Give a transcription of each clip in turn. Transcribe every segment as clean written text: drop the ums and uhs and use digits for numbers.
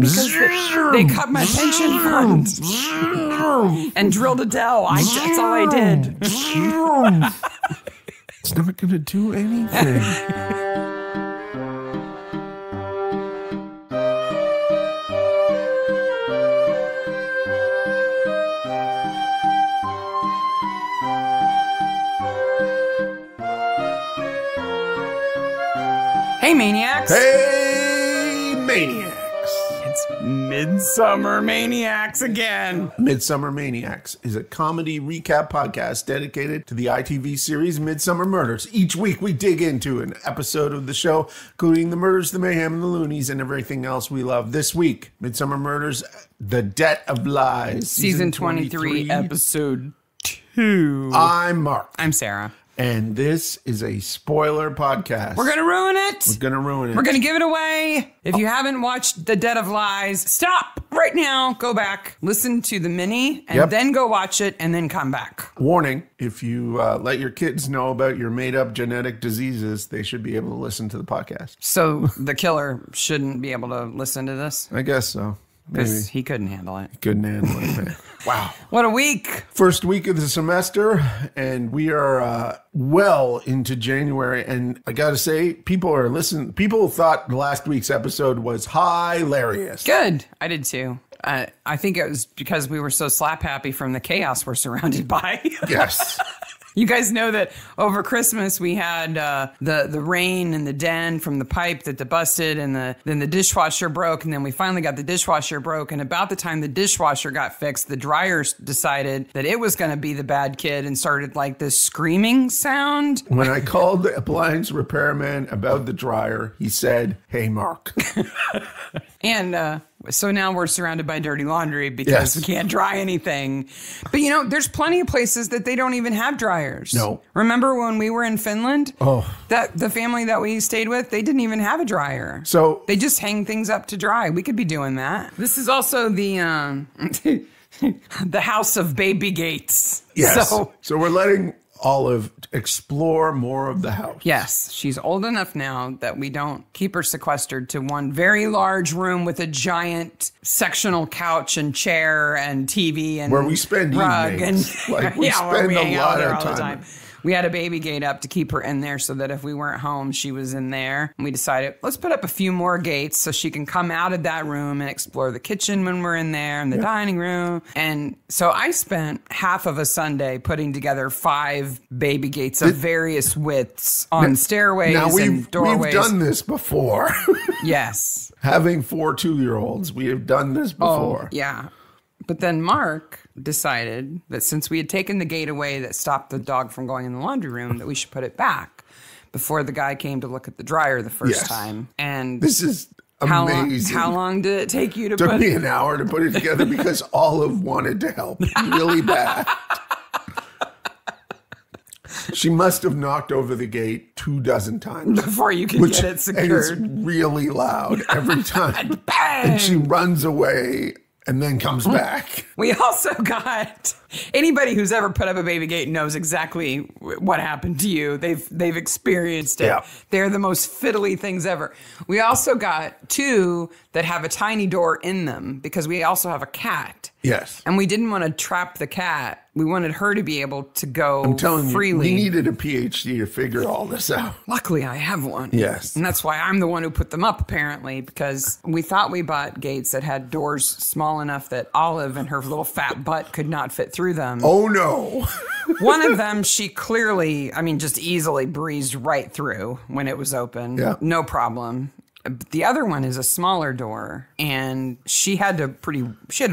because they cut my pension fund and drilled a Dell. That's all I did. It's not going to do anything. Hey, Maniacs. Hey, Maniacs. It's Midsomer Maniacs again. Midsomer Maniacs is a comedy recap podcast dedicated to the ITV series Midsomer Murders. Each week we dig into an episode of the show, including the murders, the mayhem, the loonies, and everything else we love. This week, Midsomer Murders, The Debt of Lies. Season 23, Episode 2. I'm Mark. I'm Sarah. And this is a spoiler podcast. We're going to ruin it. We're going to ruin it. We're going to give it away. If you haven't watched The Debt of Lies, stop right now. Go back, listen to the mini, and then go watch it, and then come back. Warning, if you let your kids know about your made-up genetic diseases, they should be able to listen to the podcast. So the killer shouldn't be able to listen to this? I guess so. Because he couldn't handle it. Couldn't handle it, man. Wow. What a week. First week of the semester, and we are well into January. And I got to say, people are listening. People thought last week's episode was hilarious. Good. I did too. I think it was because we were so slap happy from the chaos we're surrounded by. Yes. You guys know that over Christmas we had the rain in the den from the pipe that busted, and then the dishwasher broke, and then we finally got the dishwasher broke. And about the time the dishwasher got fixed, the dryer decided that it was going to be the bad kid and started like this screaming sound. When I called the appliance repairman about the dryer, he said, "Hey, Mark." And so now we're surrounded by dirty laundry because we can't dry anything. But, you know, there's plenty of places that they don't even have dryers. No. Remember when we were in Finland? Oh. That the family that we stayed with, they didn't even have a dryer. So they just hang things up to dry. We could be doing that. This is also the the house of baby gates. Yes. So we're letting Olive explore more of the house. Yes, she's old enough now that we don't keep her sequestered to one very large room with a giant sectional couch and chair and TV and where we spend rug evenings. And like we spend a lot of time. We had a baby gate up to keep her in there so that if we weren't home, she was in there. And we decided, let's put up a few more gates so she can come out of that room and explore the kitchen when we're in there and the dining room. And so I spent half of a Sunday putting together 5 baby gates of various widths on stairways and doorways. We've done this before. Yes. Having 4 2-year-olds, we have done this before. Oh, yeah. But then Mark decided that since we had taken the gate away that stopped the dog from going in the laundry room, that we should put it back before the guy came to look at the dryer the first time. And this is amazing. How long did it take you to put it? Took me an hour to put it together because Olive wanted to help really bad. She must have knocked over the gate 24 times. Before you could get it secured. And it's really loud every time. And she runs away and then comes back. We also got, anybody who's ever put up a baby gate knows exactly what happened to you. They've experienced it. Yeah. They're the most fiddly things ever. We also got 2 that have a tiny door in them because we also have a cat. Yes. And we didn't want to trap the cat. We wanted her to be able to go I'm telling freely. You, we needed a PhD to figure all this out. Luckily, I have one. Yes. And that's why I'm the one who put them up, apparently, because we thought we bought gates that had doors small enough that Olive and her little fat butt could not fit through them. Oh, no. One of them, she clearly, just easily breezed right through when it was open. Yeah. No problem. The other one is a smaller door, and she had to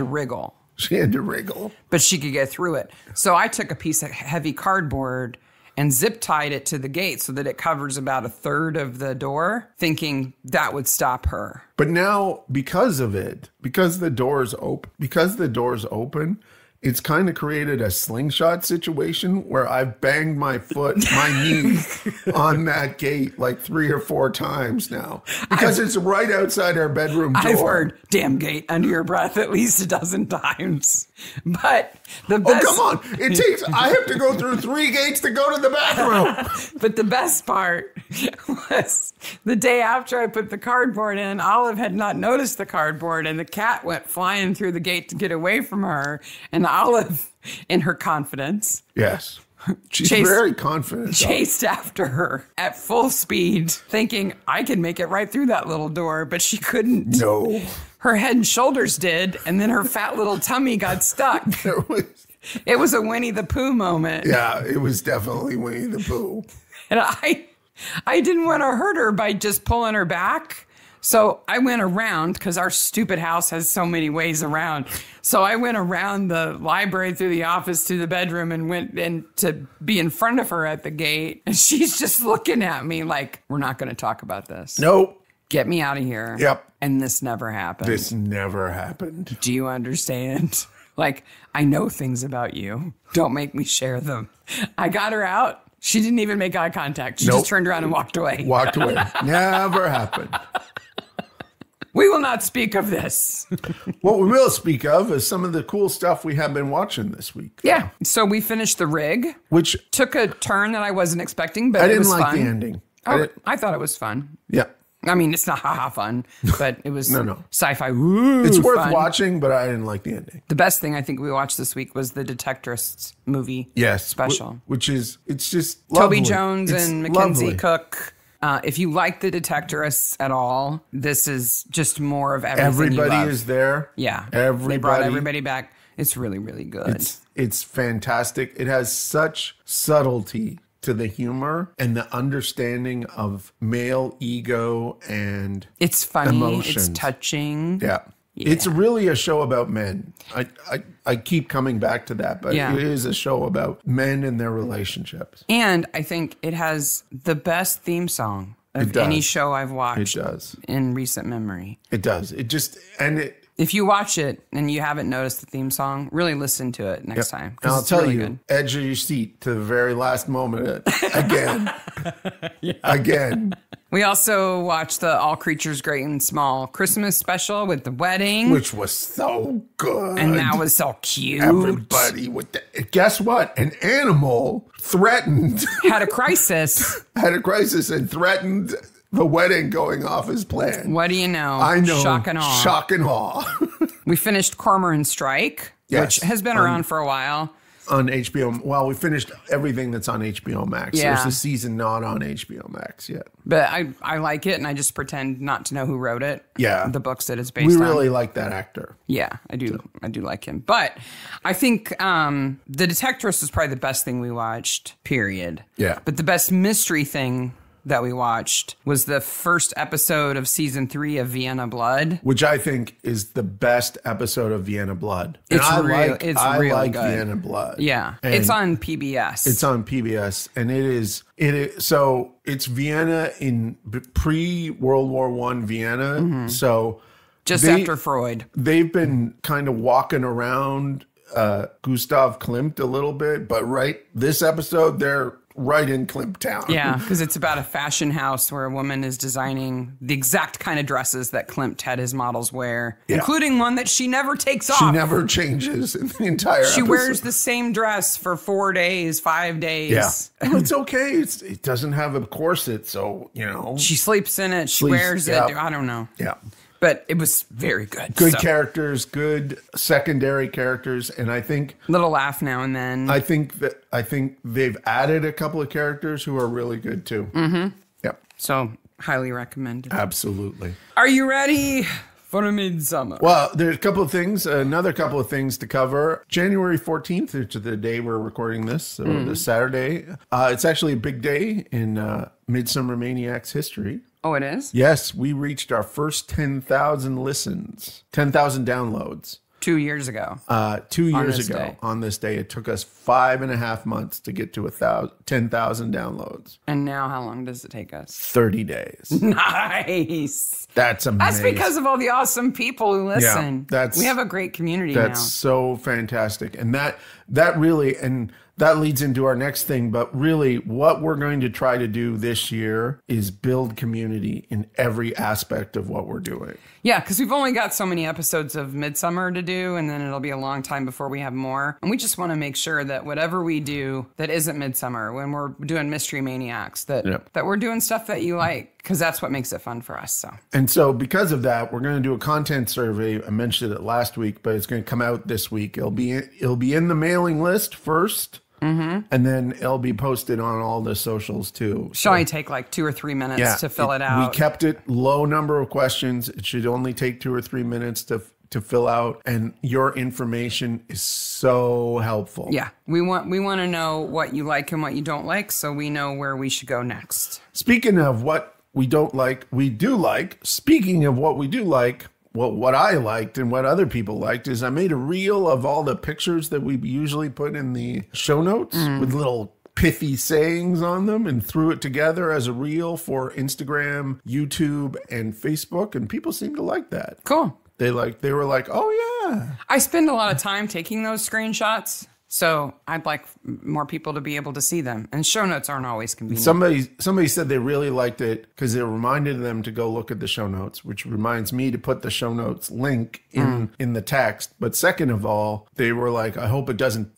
wriggle. She had to wriggle. But she could get through it. So I took a piece of heavy cardboard and zip tied it to the gate so that it covers about 1/3 of the door, thinking that would stop her. But now, because of it, because the door's open, it's kind of created a slingshot situation where I've banged my knee on that gate like 3 or 4 times now because it's right outside our bedroom door. I've heard "damn gate" under your breath at least a dozen times. But the best... Oh, come on. I have to go through 3 gates to go to the bathroom. But the best part was the day after I put the cardboard in, Olive had not noticed the cardboard, and the cat went flying through the gate to get away from her. And Olive, in her confidence... Yes. She's very confident. Chased after her at full speed, thinking, I can make it right through that little door, but she couldn't. No. Her head and shoulders did, and then her fat little tummy got stuck. It was a Winnie the Pooh moment. Yeah, it was definitely Winnie the Pooh. And I didn't want to hurt her by just pulling her back. So I went around, because our stupid house has so many ways around. So I went around the library, through the office, to the bedroom, and went in to be in front of her at the gate. And she's just looking at me like, we're not going to talk about this. Nope. Get me out of here. Yep. And this never happened. This never happened. Do you understand? Like, I know things about you. Don't make me share them. I got her out. She didn't even make eye contact. She just turned around and walked away. Walked away. Never happened. We will not speak of this. What we will speak of is some of the cool stuff we have been watching this week. Yeah. So we finished The Rig, which took a turn that I wasn't expecting, but I it didn't was like fun. the ending. I thought it was fun. Yeah. I mean, it's not haha fun, but it was no. sci-fi. It's worth fun. watching, but I didn't like the ending. The best thing I think we watched this week was the Detectorists movie. Yes. Special. Which is, it's just lovely. Toby Jones and Mackenzie lovely. Cook. If you like the Detectorists at all, this is just more of everything. Everybody you love. is there. Yeah. Everybody. They brought everybody back. It's really, really good. It's fantastic. It has such subtlety to the humor and the understanding of male ego and it's funny. Emotions. It's touching. Yeah. It's really a show about men. I keep coming back to that, but it is a show about men and their relationships. And I think it has the best theme song of any show I've watched. It does. In recent memory. It does. If you watch it and you haven't noticed the theme song, really listen to it next time. And I'll tell really you, good. edge of your seat to the very last moment again. Again. We also watched the All Creatures Great and Small Christmas special with the wedding. Which was so good. And that was so cute. Everybody with guess what? An animal threatened. Had a crisis. And threatened the wedding going off as planned. What do you know? I know. Shock and awe. Shock and awe. We finished Cormoran Strike, which has been around for a while. On HBO. Well, we finished everything that's on HBO Max. Yeah. There's a season not on HBO Max yet. But I like it, and I just pretend not to know who wrote it. Yeah. The books that it's based on. We really like that actor. Yeah, I do. I do like him. But I think The Detectorist is probably the best thing we watched, period. Yeah. But the best mystery thing that we watched was the first episode of season 3 of Vienna Blood, which I think is the best episode of Vienna Blood. I like like good. Vienna Blood. Yeah, And it's on PBS. It's on PBS, and it is so it's Vienna in pre-World War I Vienna. Mm-hmm. So just after Freud. They've been kind of walking around Gustav Klimt a little bit, but this episode they're right in Klimt Town. Yeah, because it's about a fashion house where a woman is designing the exact kind of dresses that Klimt had his models wear, including one that she never takes off. She never changes in the entire She episode. wears the same dress for 4 days, 5 days. Yeah. It's okay. It doesn't have a corset, so, She sleeps in it. She wears it. I don't know. Yeah. But it was very good. Good characters, good secondary characters, and I think little laugh now and then. I think they've added a couple of characters who are really good too. Mm-hmm. Yep. So highly recommended. Absolutely. Are you ready for a Midsomer? Well, there's another couple of things to cover. January 14th, which is the day we're recording this, so this Saturday. It's actually a big day in Midsomer Maniacs history. Oh, it is? Yes, we reached our first 10,000 listens, 10,000 downloads. 2 years ago. 2 years this ago day. on this day, it took us 5.5 months to get to 10,000 downloads. And now how long does it take us? 30 days. Nice. That's amazing. That's because of all the awesome people who listen. We have a great community now. That's so fantastic. And that really, and that leads into our next thing, but really what we're going to try to do this year is build community in every aspect of what we're doing. Yeah, because we've only got so many episodes of Midsomer to do, and then it'll be a long time before we have more. And we just want to make sure that whatever we do that isn't Midsomer, when we're doing Mystery Maniacs, that we're doing stuff that you like, because that's what makes it fun for us. And so because of that, we're going to do a content survey. I mentioned it last week, but it's going to come out this week. It'll be in the mailing list first. And then it'll be posted on all the socials too. Should only take like 2 or 3 minutes to fill it out. We kept it low number of questions. It should only take 2 or 3 minutes to fill out, and your information is so helpful. Yeah, we want to know what you like and what you don't like, so we know where we should go next. Speaking of what we don't like, we do like. Speaking of what we do like, well, what I liked and what other people liked is I made a reel of all the pictures that we usually put in the show notes with little pithy sayings on them and threw it together as a reel for Instagram, YouTube, and Facebook. And people seem to like that. Cool. They were like, oh yeah. I spend a lot of time taking those screenshots. So I'd like more people to be able to see them. And show notes aren't always convenient. Somebody said they really liked it because it reminded them to go look at the show notes, which reminds me to put the show notes link in the text. But second of all, they were like, I hope it doesn't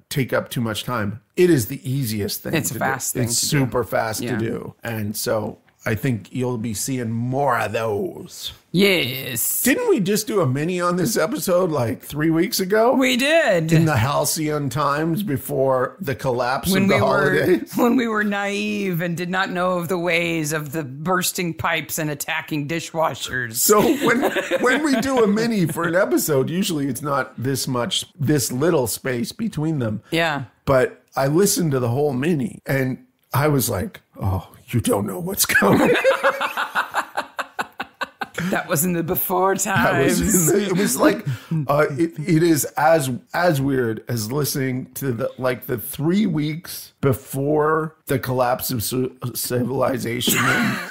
take up too much time. It is the easiest thing. It's a fast thing. It's super fast to do. And so I think you'll be seeing more of those. Yes. Didn't we just do a mini on this episode like 3 weeks ago? We did. In the halcyon times before the collapse of the holidays? When we were naive and did not know of the ways of the bursting pipes and attacking dishwashers. So when we do a mini for an episode, usually it's not this little space between them. Yeah. But I listened to the whole mini and I was like, oh, you don't know what's coming. That was in the before times. It was like it is as weird as listening to the 3 weeks before the collapse of civilization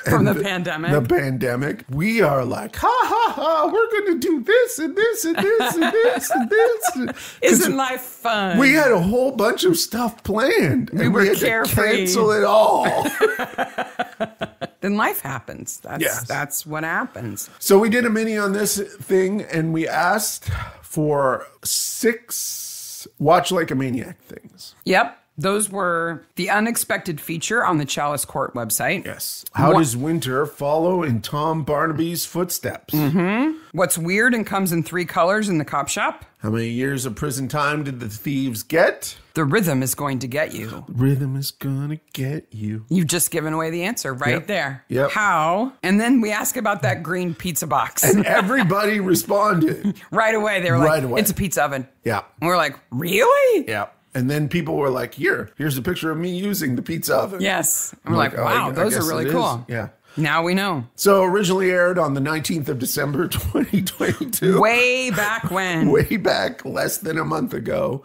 from the pandemic. The pandemic, we are like, ha ha ha, we're going to do this and this and this and this and this. Isn't life fun? We had a whole bunch of stuff planned, and we had carefree. to cancel it all. Then life happens. That's what happens. So we did a mini on this thing, and we asked for 6 Watch Like a Maniac things. Yep. Those were the unexpected feature on the Chalice Court website. Yes. How does winter follow in Tom Barnaby's footsteps? What's weird and comes in 3 colors in the cop shop? How many years of prison time did the thieves get? The rhythm is going to get you. Rhythm is gonna get you. You've just given away the answer right there. Yep. How? And then we ask about that green pizza box. And everybody responded. Right away. They were like, it's a pizza oven. Yeah. And we're like, really? Yeah. And then people were like, here's a picture of me using the pizza oven. Yes. And we're like, wow, those are really cool. Yeah. Now we know. So originally aired on the 19th of December, 2022. Way back when. Way back, less than a month ago.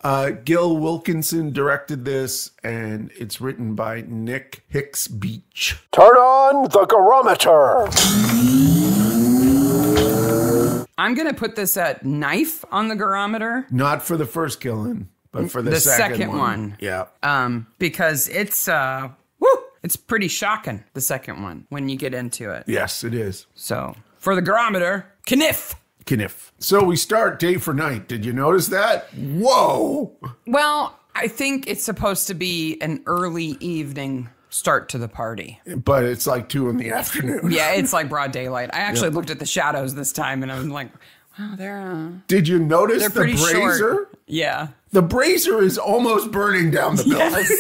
Gil Wilkinson directed this, and it's written by Nick Hicks Beach. Turn on the garometer. I'm going to put this at knife on the garometer. Not for the first killing, but for the second one. Yeah. Because it's it's pretty shocking, the second one, when you get into it. Yes, it is. So, for the garometer, kniff. So we start day for night. Did you notice that? Whoa. Well, I think it's supposed to be an early evening start to the party. But it's like 2 in the afternoon. Yeah, it's like broad daylight. I actually looked at the shadows this time, and I was like, wow, they're... Did you notice the pretty brazier? Short. Yeah. The brazier is almost burning down the building. Yes.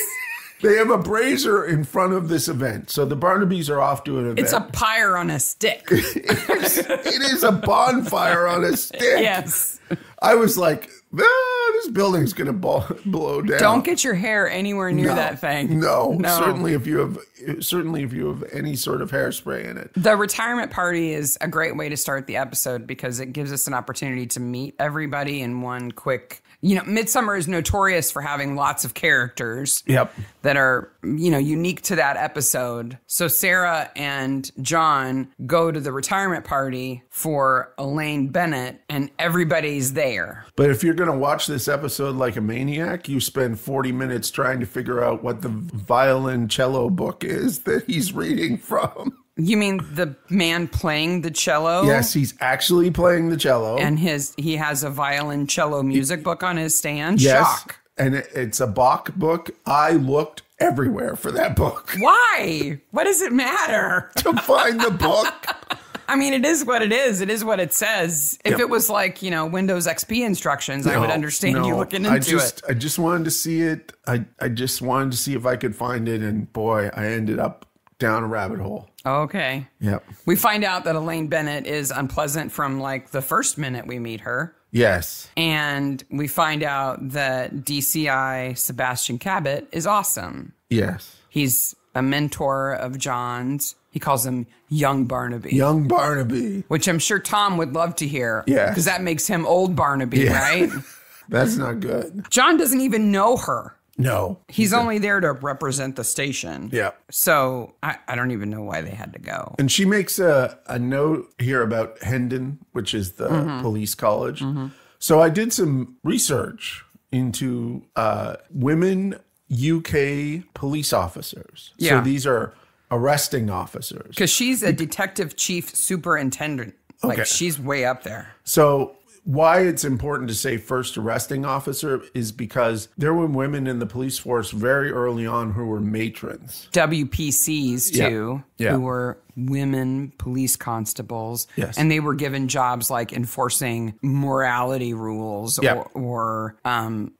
They have a brazier in front of this event. So the Barnabys are off to an event. It's a pyre on a stick. It is a bonfire on a stick. Yes. I was like, this this building's going to blow down. Don't get your hair anywhere near that thing. No. Certainly if you have any sort of hairspray in it. The retirement party is a great way to start the episode because it gives us an opportunity to meet everybody in one quick. Midsomer is notorious for having lots of characters that are, unique to that episode. So Sarah and John go to the retirement party for Elaine Bennett, and everybody's there. But if you're going to watch this episode like a maniac, you spend 40 minutes trying to figure out what the violoncello book is that he's reading from. You mean the man playing the cello? Yes, he's actually playing the cello. And he has a violoncello music book on his stand? Yes, Shock. and it's a Bach book. I looked everywhere for that book. Why? What does it matter? To find the book. I mean, it is what it is. It is what it says. If it was like, Windows XP instructions, I would understand you looking into it. I just wanted to see it. I just wanted to see if I could find it. And boy, I ended up down a rabbit hole. Okay. Yep. We find out that Elaine Bennett is unpleasant from like the first minute we meet her. Yes. And we find out that DCI Sebastian Cabot is awesome. Yes. He's a mentor of John's. He calls him Young Barnaby. Young Barnaby. Which I'm sure Tom would love to hear. Yeah. Because that makes him old Barnaby, right? That's not good. John doesn't even know her. No. He's only there to represent the station. Yeah. So I don't even know why they had to go. And she makes a note here about Hendon, which is the police college. Mm-hmm. So I did some research into women UK police officers. Yeah. So these are arresting officers. Because she's a detective chief superintendent. Like, she's way up there. So why it's important to say first arresting officer is because there were women in the police force very early on who were matrons. WPCs, too, who were women police constables. Yes. And they were given jobs like enforcing morality rules or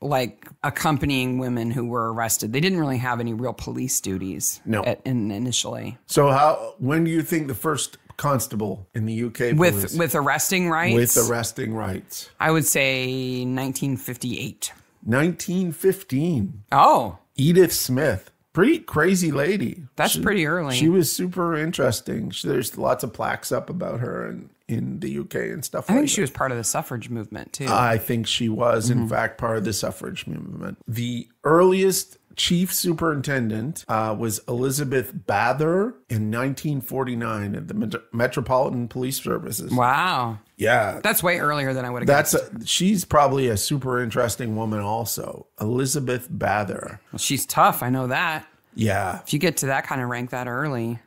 like accompanying women who were arrested. They didn't really have any real police duties initially. So when do you think the first constable in the UK police? With arresting rights? With arresting rights. I would say 1958. 1915. Oh. Edith Smith. Pretty crazy lady. That's pretty early. She was super interesting. There's lots of plaques up about her in the UK and stuff like that. I think she was part of the suffrage movement, too. I think she was, in fact, part of the suffrage movement. The earliest chief superintendent was Elizabeth Bather in 1949 at the Metropolitan Police Services. Wow. Yeah. That's way earlier than I would have guessed. She's probably a super interesting woman also. Elizabeth Bather. Well, she's tough. I know that. Yeah. If you get to that kind of rank that early.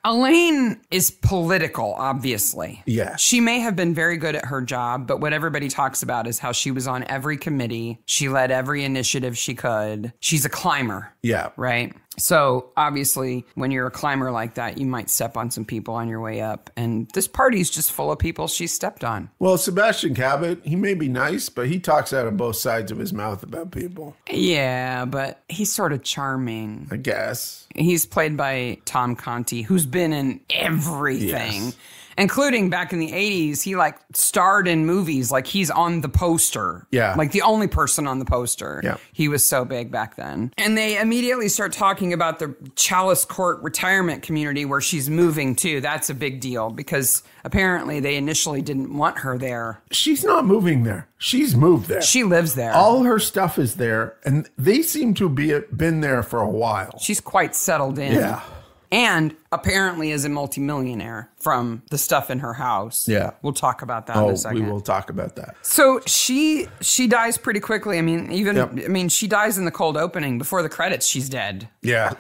Elaine is political, obviously. Yeah. She may have been very good at her job, but what everybody talks about is how she was on every committee. She led every initiative she could. She's a climber. Yeah. Right? So obviously, when you're a climber like that, you might step on some people on your way up. And this party's just full of people she stepped on. Well, Sebastian Cabot, he may be nice, but he talks out of both sides of his mouth about people. Yeah, but he's sort of charming. I guess. He's played by Tom Conti, who's been in everything. Yes. Including back in the 80s, he like starred in movies. Like he's on the poster. Yeah. Like the only person on the poster. Yeah. He was so big back then. And they immediately start talking about the Chalice Court retirement community where she's moving to. That's a big deal because apparently they initially didn't want her there. She's not moving there. She's moved there. She lives there. All her stuff is there. And they seem to been there for a while. She's quite settled in. Yeah. And apparently is a multimillionaire from the stuff in her house. Yeah. We'll talk about that in a second. We will talk about that. So she dies pretty quickly. I mean, she dies in the cold opening. Before the credits, she's dead. Yeah.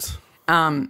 And,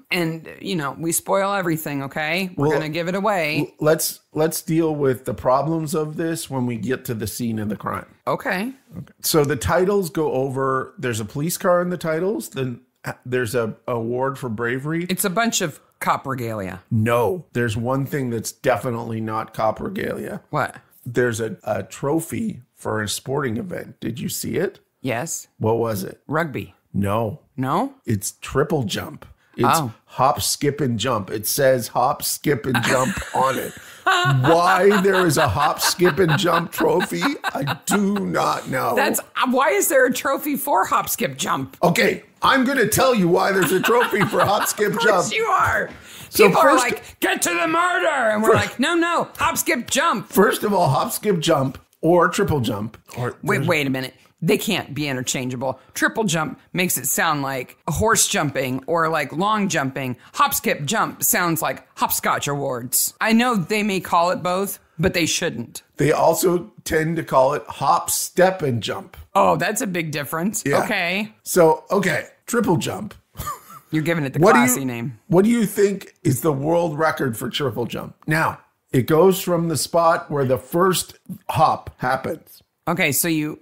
we spoil everything, okay? We're going to give it away. Let's deal with the problems of this when we get to the scene of the crime. Okay. So the titles go over, there's a police car in the titles, then there's a award for bravery. It's a bunch of cop regalia. No, there's one thing that's definitely not cop regalia. What? There's a trophy for a sporting event. Did you see it? Yes. What was it? Rugby. No. No? It's triple jump. It's hop, skip, and jump. It says hop, skip, and jump on it. Why there is a hop, skip, and jump trophy, I do not know. Why is there a trophy for hop, skip, jump? Okay, I'm going to tell you why there's a trophy for hop, skip, jump. Of course you are. So People are like, get to the murder. And we're like, no, hop, skip, jump. First of all, hop, skip, jump, or triple jump. Wait a minute. They can't be interchangeable. Triple jump makes it sound like horse jumping or like long jumping. Hop, skip, jump sounds like hopscotch awards. I know they may call it both, but they shouldn't. They also tend to call it hop, step, and jump. Oh, that's a big difference. Yeah. Okay. So, triple jump. You're giving it the classy name. What do you think is the world record for triple jump? Now, it goes from the spot where the first hop happens. Okay, so you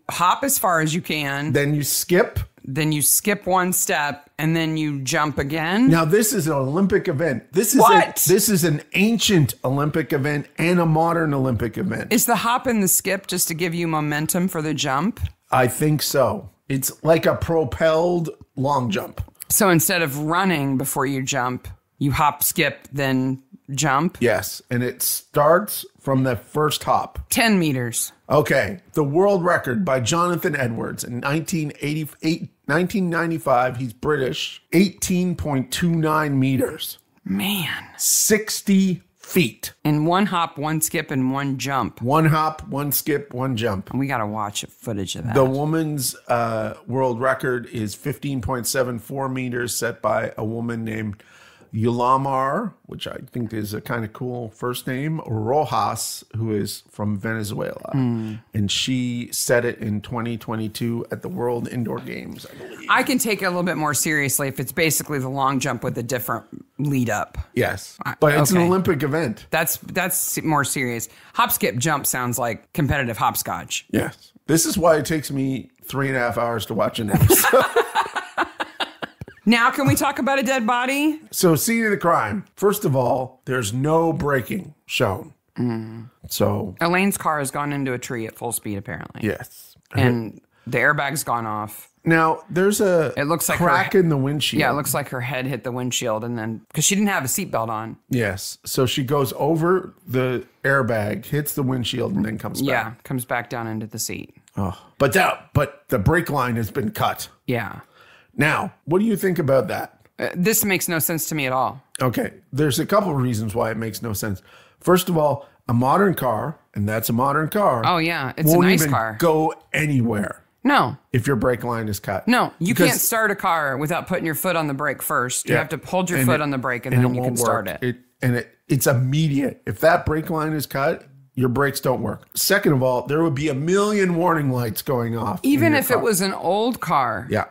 hop as far as you can. Then you skip. Then you skip one step, and then you jump again. Now, this is an Olympic event. This is an ancient Olympic event and a modern Olympic event. Is the hop and the skip just to give you momentum for the jump? I think so. It's like a propelled long jump. So instead of running before you jump, you hop, skip, then jump? Yes, and it starts from the first hop. 10 meters. Okay, the world record by Jonathan Edwards in 1995. He's British. 18.29 meters. Man. 60 feet. In one hop, one skip, and one jump. One hop, one skip, one jump. We got to watch footage of that. The woman's world record is 15.74 meters, set by a woman named Yulamar, which I think is a kind of cool first name, Rojas, who is from Venezuela. And she set it in 2022 at the World Indoor Games, I believe. I can take it a little bit more seriously if it's basically the long jump with a different lead up. Yes, but it's an Olympic event. That's more serious. Hop, skip, jump sounds like competitive hopscotch. Yes. This is why it takes me 3.5 hours to watch an episode. Now, can we talk about a dead body? So, scene of the crime. First of all, there's no braking shown. So, Elaine's car has gone into a tree at full speed, apparently. yes. And the airbag's gone off. Now, there's It looks like crack in the windshield. Yeah, it looks like her head hit the windshield, and then because she didn't have a seatbelt on. Yes. So she goes over the airbag, hits the windshield, and then comes back. Yeah, comes back down into the seat. Oh. But the brake line has been cut. Yeah. Now, what do you think about that? This makes no sense to me at all. Okay. There's a couple of reasons why it makes no sense. First of all, a modern car, and that's a modern car. Oh, yeah. It's a nice car. Won't even go anywhere. No. If your brake line is cut. No, you can't start a car without putting your foot on the brake first. You have to hold your foot on the brake and then you can start it. It's immediate. If that brake line is cut, your brakes don't work. Second of all, there would be a million warning lights going off. Even if it was an old car. Yeah.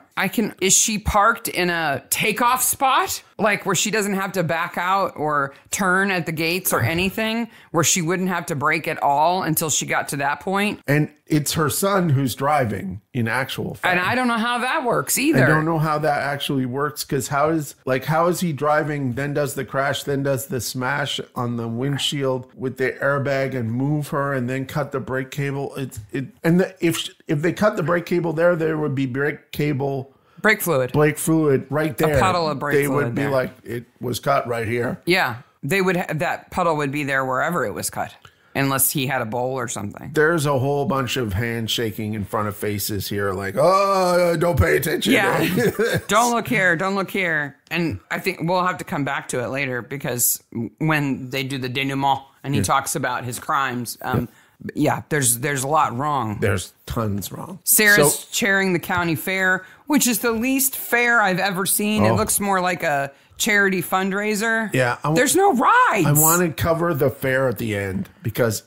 Is she parked in a takeoff spot? Like where she doesn't have to back out or turn at the gates or anything? Where she wouldn't have to brake at all until she got to that point? And it's her son who's driving in actual fact. And I don't know how that works either. I don't know how that actually works because how is he driving, then does the crash, then does the smash on the windshield with the airbag and move her and then cut the brake cable? If they cut the brake cable there would be brake fluid right there. A puddle of brake fluid. They would be like, it was cut right here. Yeah. They would that puddle would be there wherever it was cut. Unless he had a bowl or something. There's a whole bunch of hand shaking in front of faces here, like, oh, don't pay attention. Yeah. Don't look here. Don't look here. And I think we'll have to come back to it later because when they do the denouement and he talks about his crimes, there's a lot wrong. There's tons wrong. Sarah's chairing the county fair, which is the least fair I've ever seen. It looks more like a charity fundraiser. Yeah. There's no rides. I want to cover the fair at the end because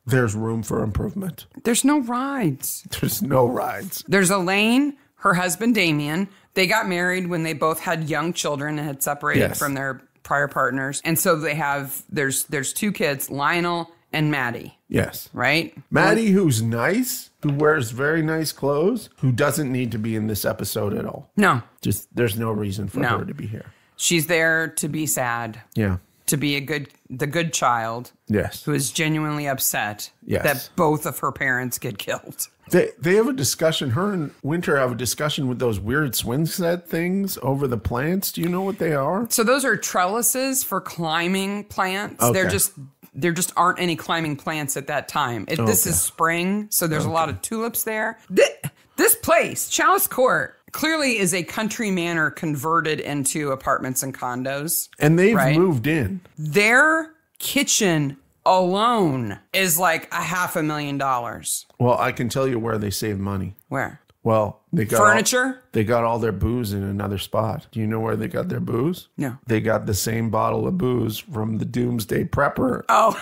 there's room for improvement. There's no rides. There's no rides. There's Elaine, her husband Damien. They got married when they both had young children and had separated from their prior partners. And so there's two kids, Lionel and Maddie. Yes. Right? Maddie, who's nice, who wears very nice clothes, who doesn't need to be in this episode at all. No. Just there's no reason for her to be here. She's there to be sad. Yeah. To be the good child. Yes. Who is genuinely upset that both of her parents get killed. They have a discussion. Her and Winter have a discussion with those weird swing set things over the plants. Do you know what they are? So those are trellises for climbing plants. Okay. They're just there just aren't any climbing plants at that time. This is spring, so there's a lot of tulips there. This place, Chalice Court, clearly is a country manor converted into apartments and condos. And they've moved in. Their kitchen alone is like $500,000. Well, I can tell you where they save money. Where? Well, they got furniture. They got all their booze in another spot. Do you know where they got their booze? No. They got the same bottle of booze from the Doomsday Prepper. Oh,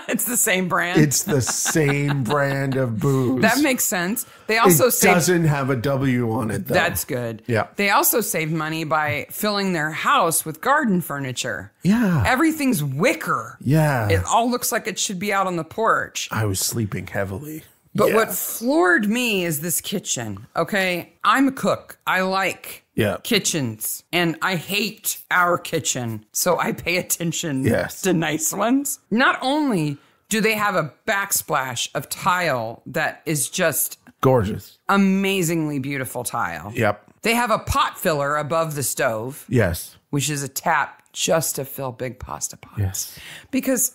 it's the same brand. It's the same brand of booze. That makes sense. They also doesn't have a W on it, though. That's good. Yeah. They also save money by filling their house with garden furniture. Yeah. Everything's wicker. Yeah. It all looks like it should be out on the porch. I was sleeping heavily. But what floored me is this kitchen, okay? I'm a cook. I like kitchens, and I hate our kitchen, so I pay attention to nice ones. Not only do they have a backsplash of tile that is just gorgeous, amazingly beautiful tile. Yep. They have a pot filler above the stove. Yes. Which is a tap just to fill big pasta pots. Yes. Because,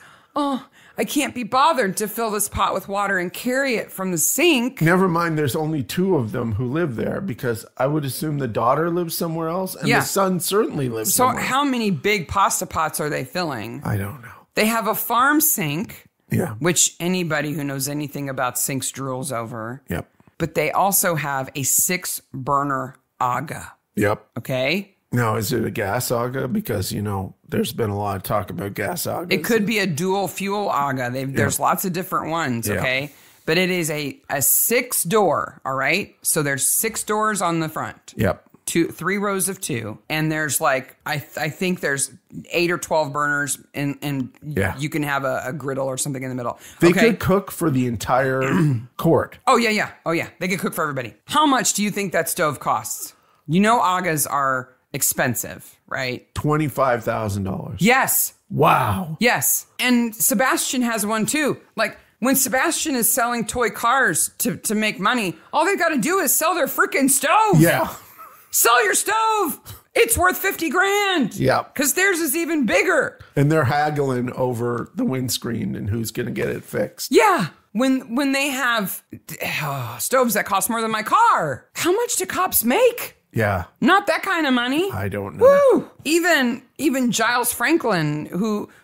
I can't be bothered to fill this pot with water and carry it from the sink. Never mind, there's only 2 of them who live there, because I would assume the daughter lives somewhere else, and the son certainly lives somewhere. So how many big pasta pots are they filling? I don't know. They have a farm sink, which anybody who knows anything about sinks drools over. Yep. But they also have a 6-burner aga. Yep. Okay? Now, is it a gas aga? Because, there's been a lot of talk about gas agas. It could be a dual fuel aga. There's lots of different ones, okay? But it is a 6-door, all right? So there's 6 doors on the front. Yep. 3 rows of 2. And there's I think there's 8 or 12 burners, and you can have a griddle or something in the middle. They could cook for the entire court. Oh, yeah. They could cook for everybody. How much do you think that stove costs? Agas are expensive, right? $25,000. Yes. Wow. Yes. And Sebastian has one too. When Sebastian is selling toy cars to make money, all they got to do is sell their freaking stove. Yeah. Sell your stove. It's worth $50,000. Yeah. Because theirs is even bigger. And they're haggling over the windscreen and who's going to get it fixed. Yeah. When they have stoves that cost more than my car, how much do cops make? Yeah. Not that kind of money. I don't know. Woo! Even Giles Franklin,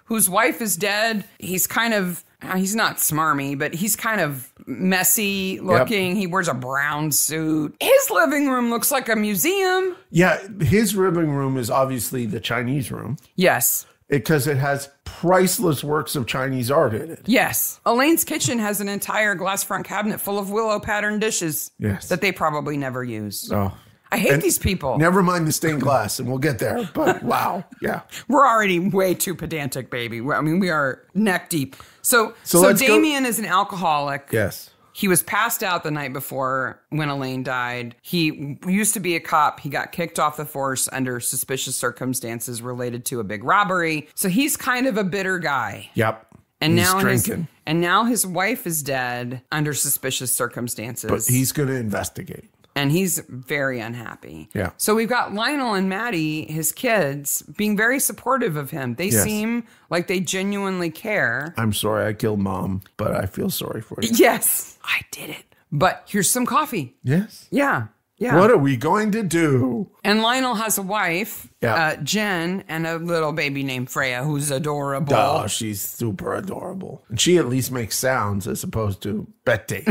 whose wife is dead, he's kind of, he's not smarmy, but he's kind of messy looking. Yep. He wears a brown suit. His living room looks like a museum. Yeah, his living room is obviously the Chinese room. Yes. Because it has priceless works of Chinese art in it. Yes. Elaine's kitchen has an entire glass front cabinet full of willow pattern dishes. Yes. That they probably never use. Oh. I hate these people. Never mind the stained glass, and we'll get there. But wow, yeah. We're already way too pedantic, baby. We are neck deep. So Damien is an alcoholic. Yes. He was passed out the night before when Elaine died. He used to be a cop. He got kicked off the force under suspicious circumstances related to a big robbery. So he's kind of a bitter guy. Yep. And he's now drinking. Now his wife is dead under suspicious circumstances. But he's going to investigate. And he's very unhappy. Yeah. So we've got Lionel and Maddie, his kids, being very supportive of him. They seem like they genuinely care. I'm sorry I killed Mom, but I feel sorry for you. Yes, I did it. But here's some coffee. Yes. Yeah. Yeah. What are we going to do? And Lionel has a wife, Jen, and a little baby named Freya, who's adorable. Oh, she's super adorable. And she at least makes sounds as opposed to Betty.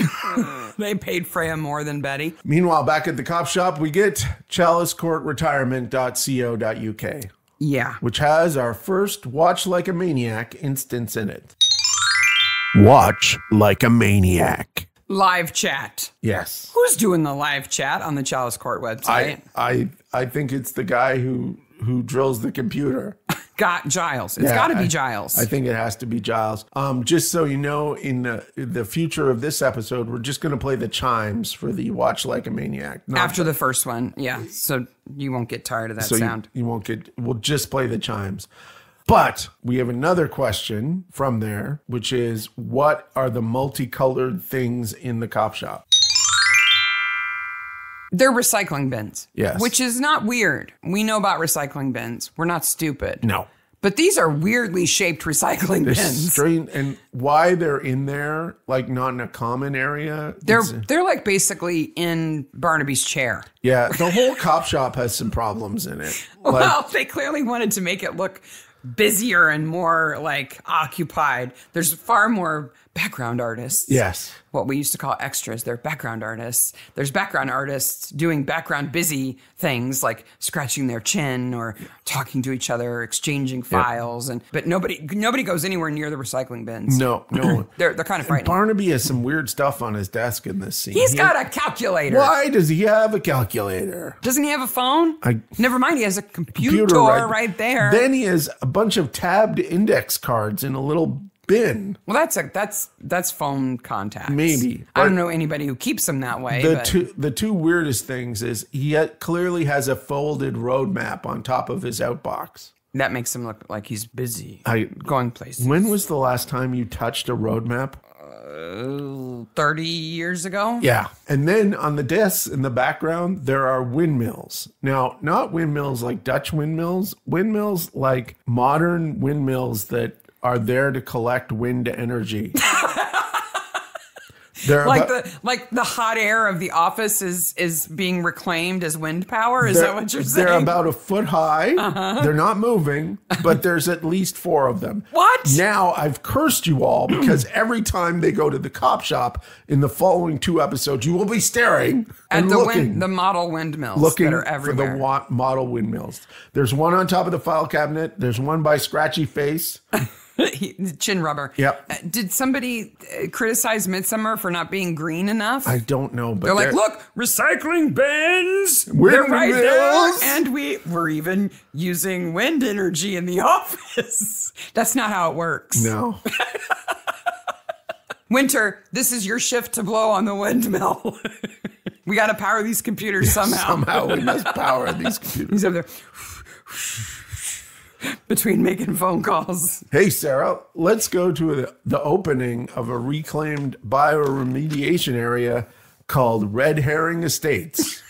They paid Freya more than Betty. Meanwhile, back at the cop shop, we get chalicecourtretirement.co.uk. Yeah. Which has our first Watch Like a Maniac instance in it. Watch Like a Maniac. Live chat. Yes. Who's doing the live chat on the Chalice Court website? I think it's the guy who drills the computer. Got Giles. It's got to be Giles. I think it has to be Giles. Just so you know, in the future of this episode, we're just going to play the chimes for the Watch Like a Maniac. After the first one, yeah. So you won't get tired of that sound. You won't get. We'll just play the chimes. But we have another question from there, which is, what are the multicolored things in the cop shop? They're recycling bins. Yes. Which is not weird. We know about recycling bins. We're not stupid. No. But these are weirdly shaped recycling They're bins. strange, and why they're in there, like not in a common area. They're like basically in Barnaby's chair. Yeah, the whole cop shop has some problems in it. Like, Well, they clearly wanted to make it look busier and more like occupied. There's far more background artists. yes. What we used to call extras. They're background artists. There's background artists doing background busy things like scratching their chin or talking to each other, exchanging files, but nobody goes anywhere near the recycling bins. No. They're kind of frightening. Barnaby has some weird stuff on his desk in this scene. He's got a calculator. Why does he have a calculator? Doesn't he have a phone? Never mind, he has a computer right there. Then he has a bunch of tabbed index cards in a little bin. Well, that's phone contacts. Maybe. I don't know anybody who keeps them that way. The two weirdest things is he clearly has a folded roadmap on top of his outbox. That makes him look like he's busy going places. When was the last time you touched a roadmap? 30 years ago? Yeah. And then on the desks in the background, there are windmills. Now, not windmills like Dutch windmills like modern windmills that are there to collect wind energy. Like the hot air of the office is being reclaimed as wind power? Is that what you're saying? They're about a foot high. They're not moving, but there's at least 4 of them. What? Now I've cursed you all because every time they go to the cop shop in the following 2 episodes, you will be staring at and the model windmills looking that are everywhere. For the model windmills. There's one on top of the file cabinet. There's one by Scratchy Face. Chin rubber. Yep. Did somebody criticize Midsomer for not being green enough? I don't know, but they're like, look, recycling bins. They're right there, and we're even using wind energy in the office. That's not how it works. No. Winter, this is your shift to blow on the windmill. We got to power these computers somehow. Somehow we must power these computers. He's up there. Between making phone calls. Hey, Sarah, let's go to the opening of a reclaimed bioremediation area called Red Herring Estates.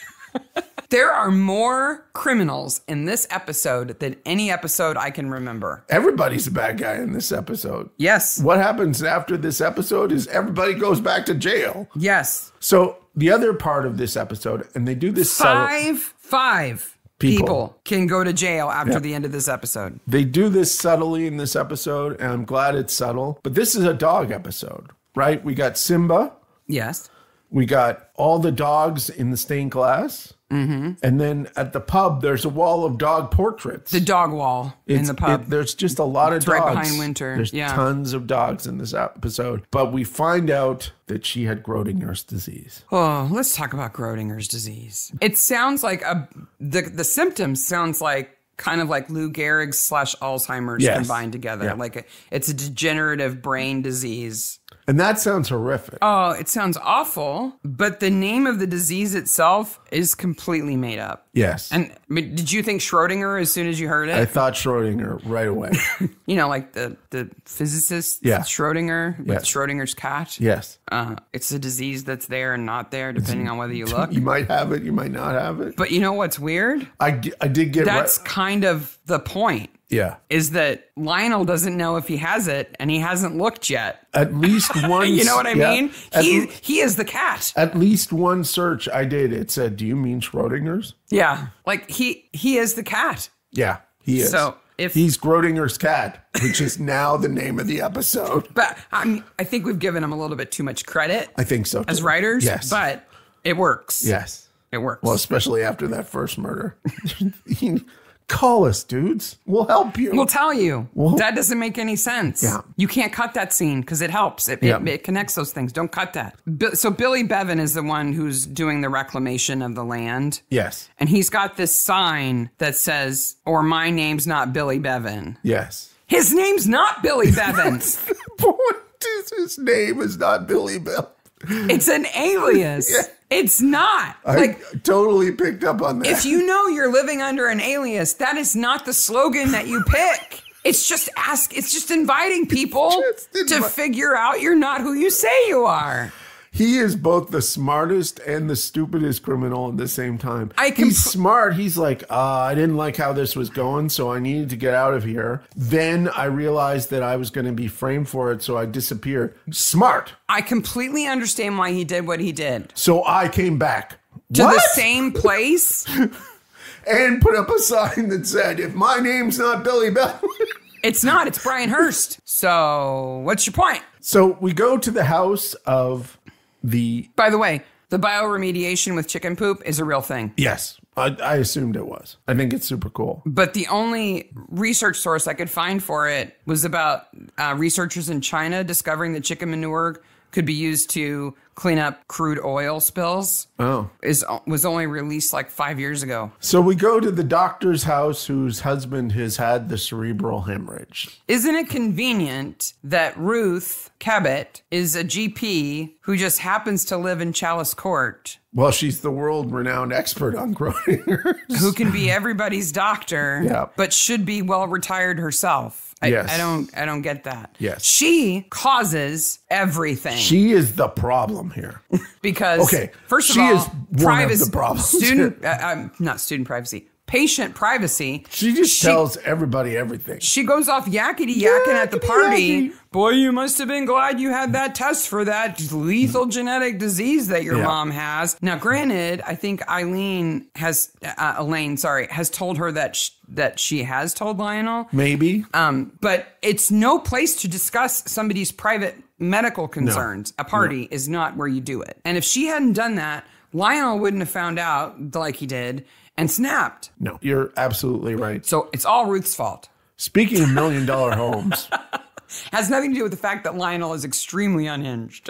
There are more criminals in this episode than any episode I can remember. Everybody's a bad guy in this episode. Yes. What happens after this episode is everybody goes back to jail. Yes. So the other part of this episode, and they do this five people can go to jail after the end of this episode. They do this subtly in this episode, and I'm glad it's subtle. But this is a dog episode, right? We got Simba. Yes. We got all the dogs in the stained glass. Mm-hmm. And then at the pub, there's a wall of dog portraits. The dog wall in the pub. There's just a lot of dogs. Right behind Winter. There's tons of dogs in this episode. But we find out that she had Gröedinger's disease. Oh, let's talk about Gröedinger's disease. It sounds like the symptoms sounds like kind of like Lou Gehrig's / Alzheimer's combined together. Yeah. Like it's a degenerative brain disease. And that sounds horrific. Oh, it sounds awful. But the name of the disease itself is completely made up. Yes. And did you think Schrödinger as soon as you heard it? I thought Schrödinger right away. You know, like the physicist Schrödinger with Schrödinger's cat? Yes. It's a disease that's there and not there, depending on whether you look. You might have it, you might not have it. But you know what's weird? I did get That's kind of the point. Yeah. Is that Lionel doesn't know if he has it and he hasn't looked yet. At least one. You know what I mean? He is the cat. At least one search I did. It said, "Do you mean Schrödinger's?" Yeah. Like he is the cat. Yeah, he is. So if he's Gröedinger's cat, which is now the name of the episode. But I think we've given him a little bit too much credit. I think so too. As writers. Yes. But it works. Yes. It works. Well, especially after that first murder. Call us, dudes. We'll help you. We'll tell you. That doesn't make any sense. Yeah. You can't cut that scene because it helps. It connects those things. Don't cut that. So Billy Bevan is the one who's doing the reclamation of the land. Yes. And he's got this sign that says, or my name's not Billy Bevan. Yes. His name's not Billy Bevan. His name is not Billy Bevan. It's an alias. Yeah. It's not. I totally picked up on that. If you know you're living under an alias, that is not the slogan that you pick. It's just inviting people to figure out you're not who you say you are. He is both the smartest and the stupidest criminal at the same time. He's smart. He's like, I didn't like how this was going, so I needed to get out of here. Then I realized that I was going to be framed for it, so I disappeared. Smart. I completely understand why he did what he did. So I came back. To the same place? And put up a sign that said, if my name's not Billy Bell. It's not. It's Brian Hurst. So what's your point? So we go to the house of the... By the way, the bioremediation with chicken poop is a real thing. Yes. I assumed it was. I think it's super cool. But the only research source I could find for it was about researchers in China discovering that chicken manure could be used to clean up crude oil spills. Oh. Was only released like 5 years ago. So we go to the doctor's house whose husband has had the cerebral hemorrhage. Isn't it convenient that Ruth Cabot is a GP who just happens to live in Chalice Court? Well, she's the world-renowned expert on Gröedinger. Who can be everybody's doctor, but should be well-retired herself. I don't get that. Yes. She causes everything. She is the problem here. Because, first of all, privacy, not student privacy, patient privacy. She just tells everybody everything. She goes off yakety-yakking at the party. Boy, you must have been glad you had that test for that lethal genetic disease that your mom has. Now, granted, I think Elaine has told her that she has told Lionel. Maybe. But it's no place to discuss somebody's private medical concerns. A party is not where you do it. And if she hadn't done that, Lionel wouldn't have found out like he did and snapped. No, you're absolutely right. So it's all Ruth's fault. Speaking of $1 million homes. Has nothing to do with the fact that Lionel is extremely unhinged.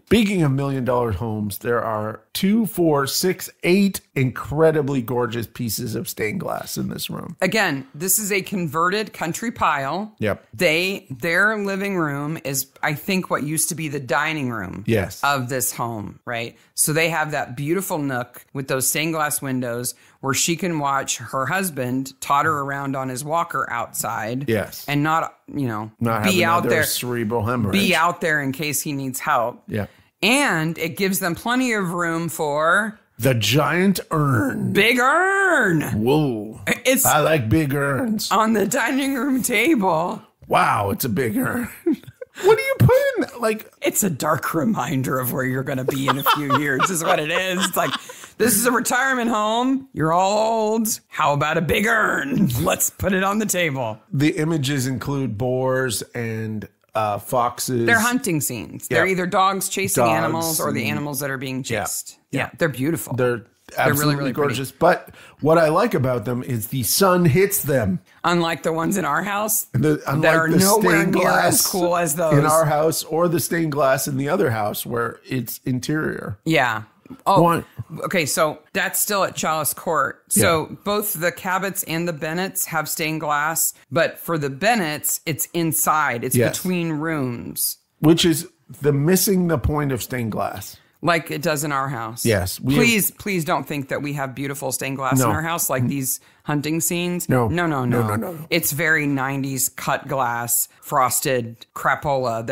Speaking of $1 million homes, there are 2, 4, 6, 8 incredibly gorgeous pieces of stained glass in this room. Again, this is a converted country pile. Yep. Their living room is, I think, what used to be the dining room of this home, right? So they have that beautiful nook with those stained glass windows where she can watch her husband totter around on his walker outside. Yes. And not be out there. Cerebral hemorrhage. Be out there in case he needs help. Yeah. And it gives them plenty of room for... the giant urn. Big urn. Whoa. I like big urns. On the dining room table. Wow, it's a big urn. What do you put in? Like, it's a dark reminder of where you're going to be in a few years is what it is. It's like, this is a retirement home. You're all old. How about a big urn? Let's put it on the table. The images include boars and... foxes. They're hunting scenes. They're either dogs chasing animals or the animals that are being chased. Yeah, they're beautiful. They're absolutely really gorgeous. Pretty. But what I like about them is the sun hits them. Unlike the ones in our house that are nowhere near as cool as those. In our house or the stained glass in the other house where it's interior. Yeah. Oh, okay. So that's still at Chalice Court. So both the Cabots and the Bennetts have stained glass, but for the Bennetts, it's inside. It's between rooms. Which is missing the point of stained glass. Like it does in our house. Yes. Please don't think that we have beautiful stained glass in our house, like these hunting scenes. No. No. It's very 90s cut glass, frosted crapola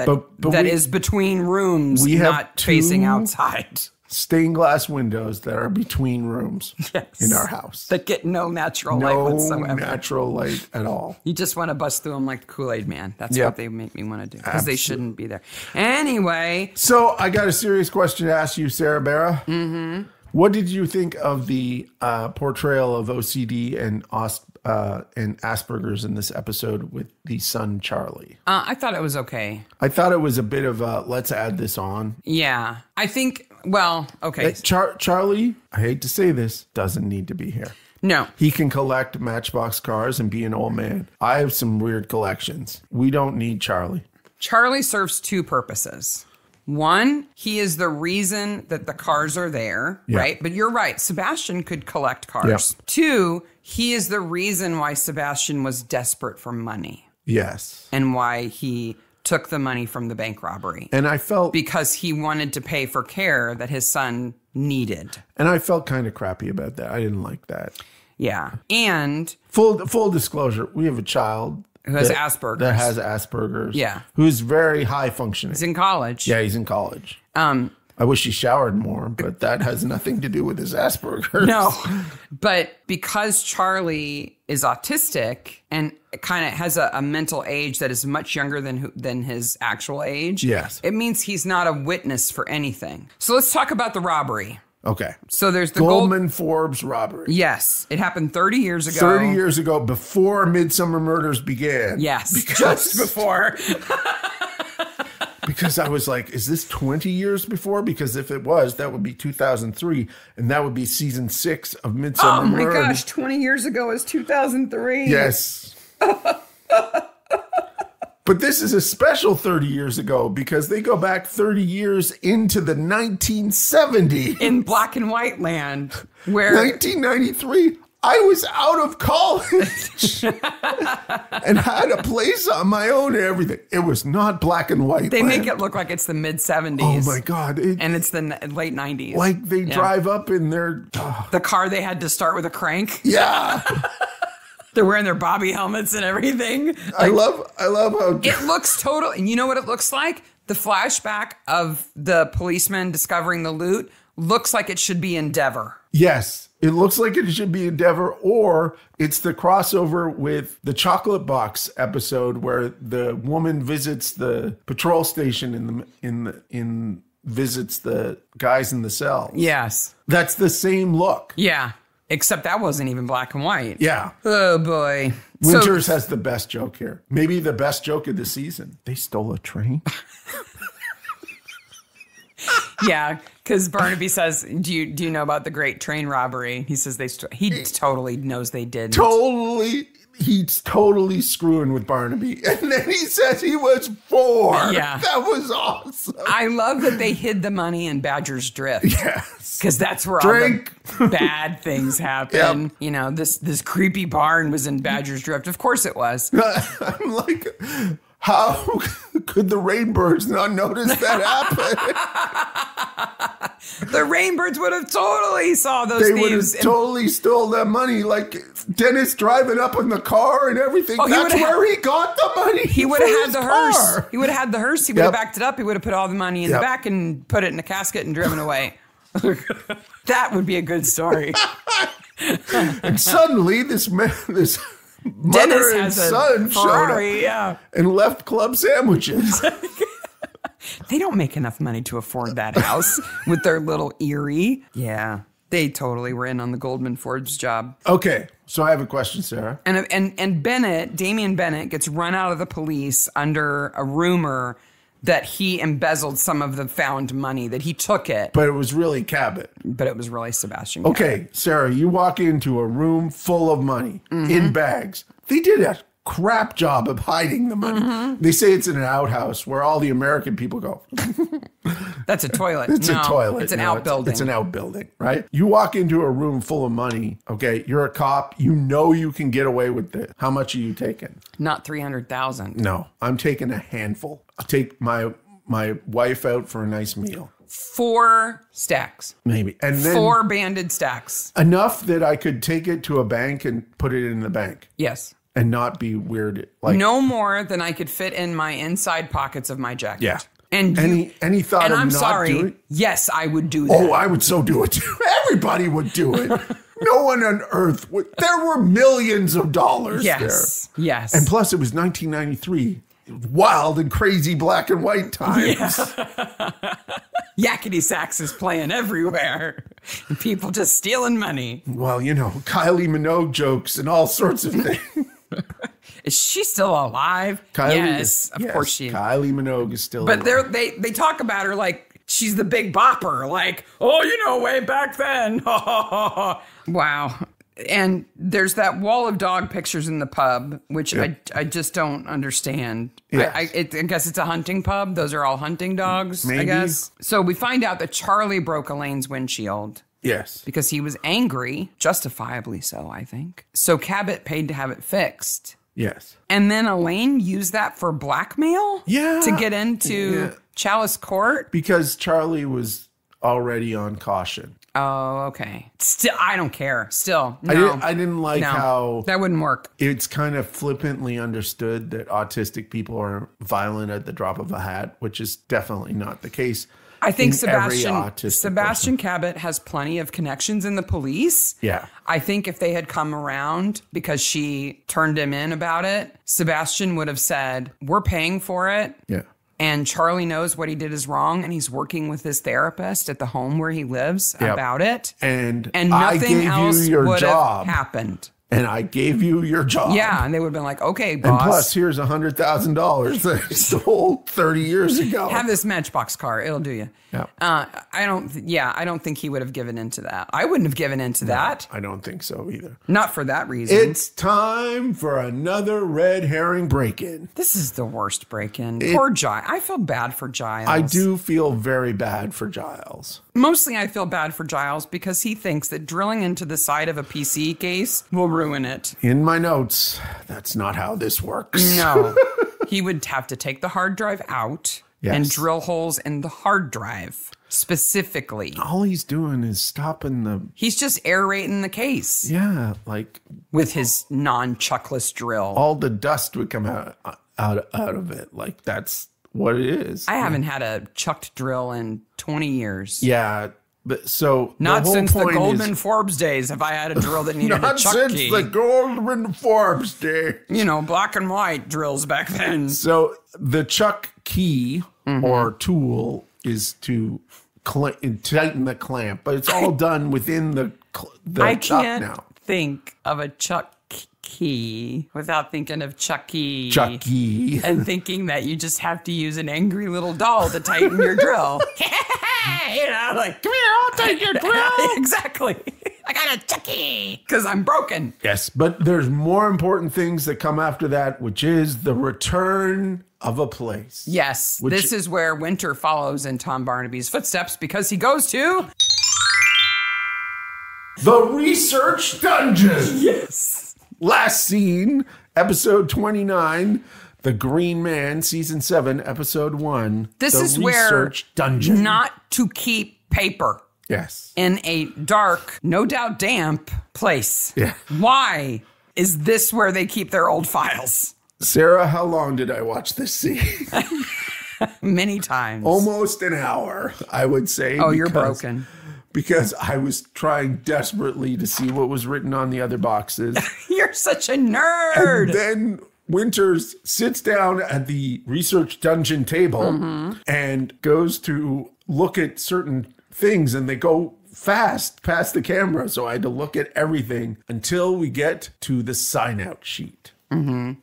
that is between rooms, not facing outside. Stained glass windows that are between rooms in our house. That get no natural light whatsoever. No natural light at all. You just want to bust through them like the Kool-Aid Man. That's what they make me want to do. Because they shouldn't be there. Anyway. So I got a serious question to ask you, Sarah Barra. Mm-hmm. What did you think of the portrayal of OCD and Asperger's in this episode with the son, Charlie? I thought it was okay. I thought it was a bit of a, let's add this on. Yeah. I think... Well, okay. Charlie, I hate to say this, doesn't need to be here. No. He can collect Matchbox cars and be an old man. I have some weird collections. We don't need Charlie. Charlie serves two purposes. One, he is the reason that the cars are there, right? But you're right. Sebastian could collect cars. Yeah. Two, he is the reason why Sebastian was desperate for money. Yes. And why he... took the money from the bank robbery. And I felt... because he wanted to pay for care that his son needed. And I felt kind of crappy about that. I didn't like that. Yeah. And... Full disclosure, we have a child Who has Asperger's. That has Asperger's. Yeah. Who's very high functioning. He's in college. Yeah, he's in college. I wish he showered more, but that has nothing to do with his Asperger's. No, but because Charlie is autistic and kind of has a mental age that is much younger than his actual age, yes, it means he's not a witness for anything. So let's talk about the robbery. Okay. So there's the Goldman Forbes robbery. Yes. It happened 30 years ago. 30 years ago, before Midsomer Murders began. Yes. Just before. Because I was like, is this 20 years before? Because if it was, that would be 2003. And that would be season 6 of Midsomer Murders. Oh my gosh. 20 years ago is 2003. Yes. But this is a special 30 years ago because they go back 30 years into the 1970s. In black and white land. Where 1993, I was out of college and had a place on my own and everything. It was not black and white. They make it look like it's the mid-70s. Oh my God. And it's the late 90s. Like they drive up in their... The car they had to start with a crank. Yeah. They're wearing their Bobby helmets and everything. Like, I love how... It looks total... And you know what it looks like? The flashback of the policeman discovering the loot looks like it should be Endeavor. Yes. It looks like it should be Endeavor, or it's the crossover with the Chocolate Box episode where the woman visits the patrol station in visits the guys in the cells. Yes. That's the same look. Yeah. Except that wasn't even black and white. Yeah. Oh, boy. Winters has the best joke here. Maybe the best joke of the season. They stole a train. Yeah, because Barnaby says, do you know about the great train robbery? He says he totally knows they did. He's totally screwing with Barnaby. And then he says he was 4. Yeah. That was awesome. I love that they hid the money in Badger's Drift. Yes. Because that's where all the bad things happen. Yep. You know, this creepy barn was in Badger's Drift. Of course it was. I'm like... How could the Rainbirds not notice that happen? The Rainbirds would have totally saw those thieves. They would have totally stole that money. Like Dennis driving up in the car and everything. That's where he got the money. He would have had the hearse. He would have had the hearse. He would have backed it up. He would have put all the money in the back and put it in a casket and driven away. That would be a good story. And suddenly this Dennis mother and son Ferrari, showed up and left club sandwiches. They don't make enough money to afford that house with their little Erie. Yeah, they totally were in on the Goldman Forbes job. Okay, so I have a question, Sarah. And Bennett, Damian Bennett, gets run out of the police under a rumor that he embezzled some of the found money, that he took it. But it was really Cabot. But it was really Sebastian Cabot. Okay, Sarah, you walk into a room full of money in bags. They did a crap job of hiding the money. They say it's in an outhouse where all the American people go. That's a toilet. It's a toilet. It's an outbuilding. It's an outbuilding, right? You walk into a room full of money. Okay, you're a cop. You know you can get away with it. How much are you taking? Not 300,000. No, I'm taking a handful. I'll take my wife out for a nice meal. 4 stacks. Maybe. And then 4 banded stacks. Enough that I could take it to a bank and put it in the bank. Yes. And not be weird. Like no more than I could fit in my inside pockets of my jacket. Yeah. And any thought and of I'm not sorry. doing it? Yes, I would do that. Oh, I would so do it too. Everybody would do it. No one on earth would. There were millions of dollars there. Yes. And plus, it was 1993. Wild and crazy black and white times. Yeah. Yakety sax is playing everywhere. And people just stealing money. Well, you know, Kylie Minogue jokes and all sorts of things. Is she still alive? Yes, of course she is. Kylie Minogue is still alive. But they talk about her like she's the big bopper. Like, oh, you know, way back then. Wow. And there's that wall of dog pictures in the pub, which I just don't understand. Yes. I guess it's a hunting pub. Those are all hunting dogs, Maybe. I guess. So we find out that Charlie broke Elaine's windshield. Yes. Because he was angry, justifiably so, I think. So Cabot paid to have it fixed. Yes. And then Elaine used that for blackmail? Yeah. To get into Chalice Court? Because Charlie was already on caution. Oh, okay. Still, I don't care. Still, no. I didn't like how that wouldn't work. it's kind of flippantly understood that autistic people are violent at the drop of a hat, which is definitely not the case. I think in every autistic Sebastian Cabot has plenty of connections in the police. Yeah. I think if they had come around because she turned him in about it, Sebastian would have said, we're paying for it. Yeah. And Charlie knows what he did is wrong, and he's working with his therapist at the home where he lives about it. And nothing else would have happened. And I gave you your job. Yeah, and they would have been like, okay, boss. And plus, here's $100,000 that I stole 30 years ago. Have this Matchbox car. It'll do you. Yeah. I don't think he would have given into that. I wouldn't have given into that. I don't think so either. Not for that reason. It's time for another red herring break-in. This is the worst break-in. Poor Giles. I feel bad for Giles. I do feel very bad for Giles. Mostly I feel bad for Giles because he thinks that drilling into the side of a PC case will ruin it. In my notes, that's not how this works. No. He would have to take the hard drive out and drill holes in the hard drive specifically. All he's doing is stopping the... He's just aerating the case. Yeah, like... with his non-chuckless drill. All the dust would come out of it. Like, that's what it is. I haven't had a chucked drill in 20 years. Yeah, but so... Not since the Goldman Forbes days have I had a drill that needed a chuck key. Not since the Goldman Forbes days. You know, black and white drills back then. So the chuck key or tool is to tighten the clamp, but it's all done within the chuck now. Think of a chuck key without thinking of Chucky. Chucky. And thinking that you just have to use an angry little doll to tighten your drill. You know, like, come here, I'll tighten your drill. Exactly. I got a Chucky because I'm broken. Yes, but there's more important things that come after that, which is the return of a place. Yes, this is where Winter follows in Tom Barnaby's footsteps because he goes to... the Research Dungeon. Yes. Last scene, episode 29, The Green Man, season 7, episode 1. This is where Research Dungeon. Not to keep paper. Yes. In a dark, no doubt damp place. Yeah. Why is this where they keep their old files? Sarah, how long did I watch this scene? Many times. Almost an hour, I would say. Oh, you're broken. Because I was trying desperately to see what was written on the other boxes. You're such a nerd. And then Winters sits down at the Research Dungeon table and goes to look at certain things, and they go fast past the camera. So I had to look at everything until we get to the sign-out sheet.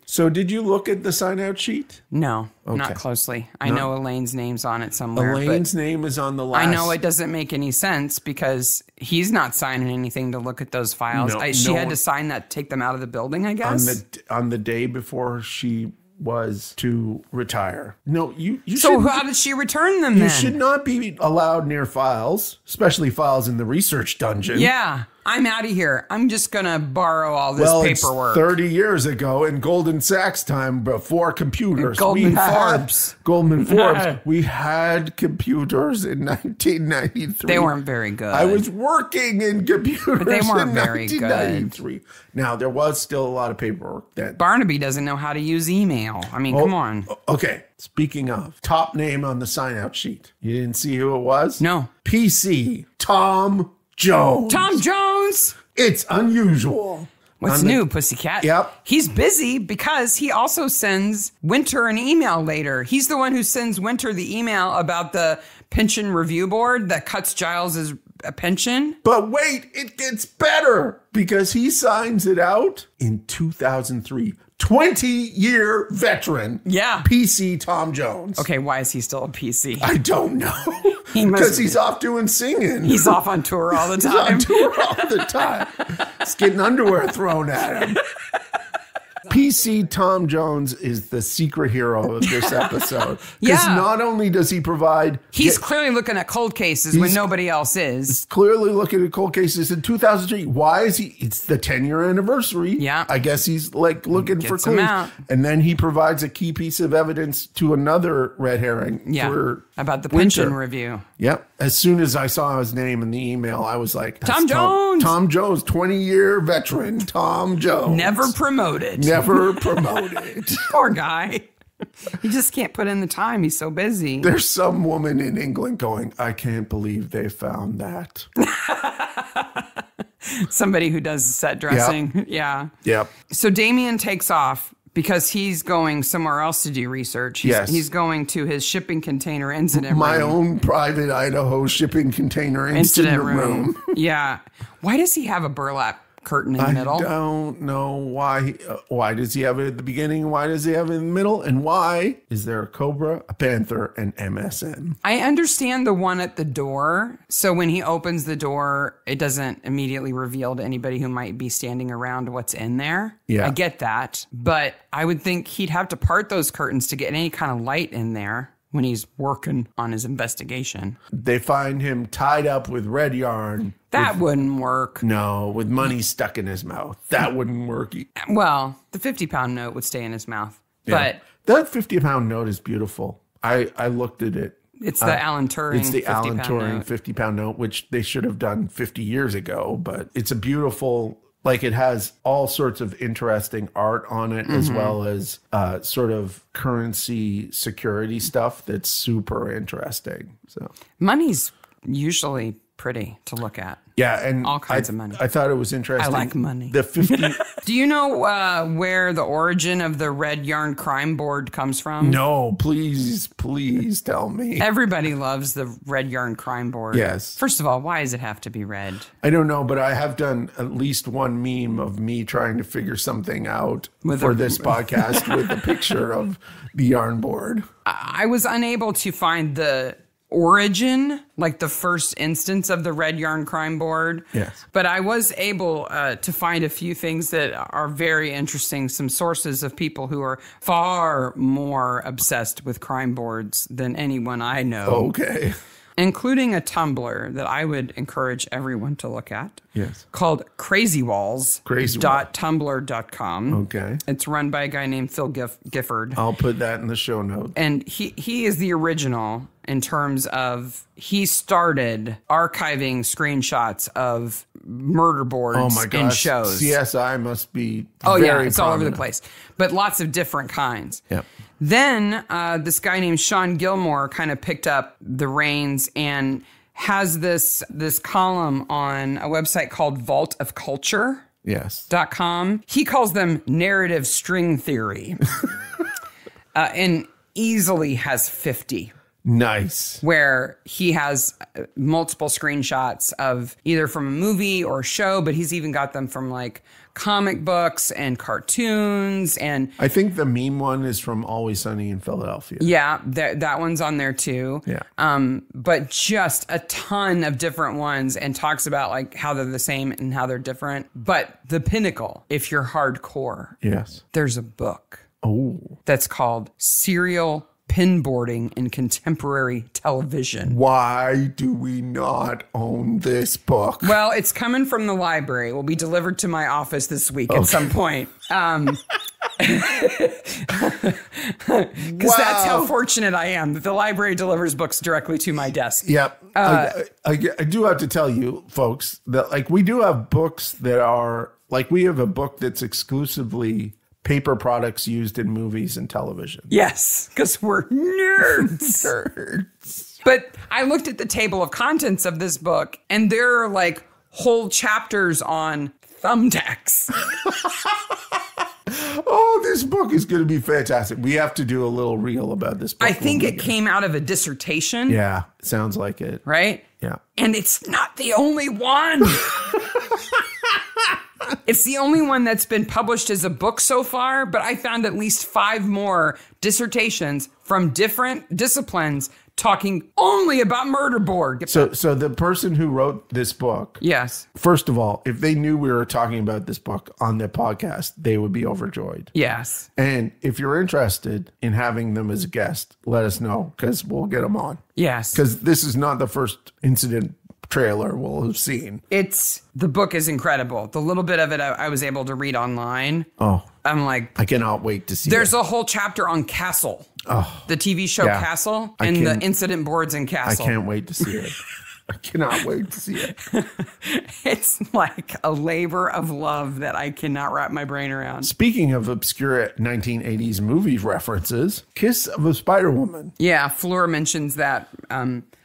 So did you look at the sign-out sheet? No, not closely. I know Elaine's name's on it somewhere. Elaine's name is on the last. I know it doesn't make any sense because he's not signing anything to look at those files. She had to sign that, take them out of the building, I guess. On the day before she was to retire. No, you So how did she return them then? You should not be allowed near files, especially files in the Research Dungeon. Yeah. I'm out of here. I'm just going to borrow all this paperwork. It's 30 years ago in Goldman Sachs time before computers. Goldman Forbes. We had computers in 1993. They weren't very good. I was working in computers but they weren't in very 1993. Good. Now, there was still a lot of paperwork then. Barnaby doesn't know how to use email. I mean, come on. Okay. Speaking of, top name on the sign-out sheet. You didn't see who it was? No. PC, Tom Jones. Tom Jones. It's unusual. What's new, Pussycat? Yep. He's busy because he also sends Winter an email later. He's the one who sends Winter the email about the pension review board that cuts Giles's pension. But wait, it gets better because he signs it out in 2003. 20-year veteran. Yeah. PC Tom Jones. Okay, why is he still a PC? I don't know. Because he's off doing singing. He's off on tour all the time. He's on tour all the time. He's getting underwear thrown at him. PC Tom Jones is the secret hero of this episode. Yeah. Because not only does he provide... He's clearly looking at cold cases when nobody else is. Clearly looking at cold cases in 2003. Why is he... It's the 10-year anniversary. Yeah. I guess he's like looking for clues. Out. And then he provides a key piece of evidence to another red herring. Yeah. For about the Winter. pension review. Yep. As soon as I saw his name in the email, I was like... Tom Jones! Tom Jones, 20-year veteran. Tom Jones. Never promoted. Never promoted. Poor guy. He just can't put in the time. He's so busy. There's some woman in England going, I can't believe they found that. Somebody who does set dressing. Yep. Yeah. Yep. So Damien takes off because he's going somewhere else to do research. He's going to his shipping container incident room. My own private Idaho shipping container incident room. Yeah. Why does he have a burlap curtain in the middle? I don't know why. Why does he have it at the beginning? Why does he have it in the middle? And why is there a cobra, a panther, and MSN? I understand the one at the door. So when he opens the door, it doesn't immediately reveal to anybody who might be standing around what's in there. Yeah. I get that. But I would think he'd have to part those curtains to get any kind of light in there when he's working on his investigation. They find him tied up with red yarn. That wouldn't work. No, with money stuck in his mouth. That wouldn't work. Well, the 50-pound note would stay in his mouth. Yeah. But that 50-pound note is beautiful. I looked at it. It's the Alan Turing. It's the Alan Turing note. 50-pound note, which they should have done 50 years ago. But it's a beautiful... Like it has all sorts of interesting art on it, as well as sort of currency security stuff that's super interesting. So money's usually pretty to look at. Yeah, and all kinds of money. I thought it was interesting. I like money. The 50. Do you know where the origin of the Red Yarn Crime Board comes from? No, please tell me. Everybody loves the Red Yarn Crime Board. Yes. First of all, why does it have to be red? I don't know, but I have done at least one meme of me trying to figure something out for this podcast with a picture of the yarn board. I was unable to find the origin, like the first instance of the Red Yarn Crime Board. Yes. But I was able to find a few things that are very interesting, some sources of people who are far more obsessed with crime boards than anyone I know. Okay. Including a Tumblr that I would encourage everyone to look at. Yes. Called crazywalls.tumblr.com. Okay. It's run by a guy named Phil Gifford. I'll put that in the show notes. And he is the original in terms of he started archiving screenshots of murder boards in shows. CSI must be it's prominent. all over the place. But lots of different kinds. Yep. Then this guy named Sean Gilmore kind of picked up the reins and has this column on a website called Vault of Culture. Yes. .com. He calls them narrative string theory. And easily has 50. Nice. Where he has multiple screenshots of either from a movie or a show, but he's even got them from like comic books and cartoons. And I think the meme one is from Always Sunny in Philadelphia. Yeah, that one's on there too. Yeah. But just a ton of different ones and talks about like how they're the same and how they're different. But the pinnacle, if you're hardcore, yes, there's a book. Oh. That's called Serial Pinboarding in Contemporary Television. Why do we not own this book? Well, it's coming from the library. It will be delivered to my office this week at some point. Because that's how fortunate I am that the library delivers books directly to my desk. Yep. I do have to tell you, folks, that like we do have books that are like we have a book that's exclusively paper products used in movies and television. Yes, because we're nerds. Nerds. But I looked at the table of contents of this book, and there are like whole chapters on thumbtacks. Oh, this book is going to be fantastic. We have to do a little reel about this book. I think it came out of a dissertation. Yeah, sounds like it. Right? Yeah. And it's not the only one. It's the only one that's been published as a book so far, but I found at least 5 more dissertations from different disciplines talking only about murder board. So the person who wrote this book, Yes. first of all, if they knew we were talking about this book on their podcast, they would be overjoyed. Yes. And if you're interested in having them as a guest, let us know because we'll get them on. Yes. Because this is not the first incident trailer we'll have seen. The book is incredible. The little bit of it I was able to read online. Oh. I'm like, I cannot wait to see there's a whole chapter on Castle. Oh. The TV show Castle and the incident boards in Castle. I can't wait to see it. I cannot wait to see it. It's like a labor of love that I cannot wrap my brain around. Speaking of obscure 1980s movie references, Kiss of a Spider Woman. Yeah, Fleur mentions that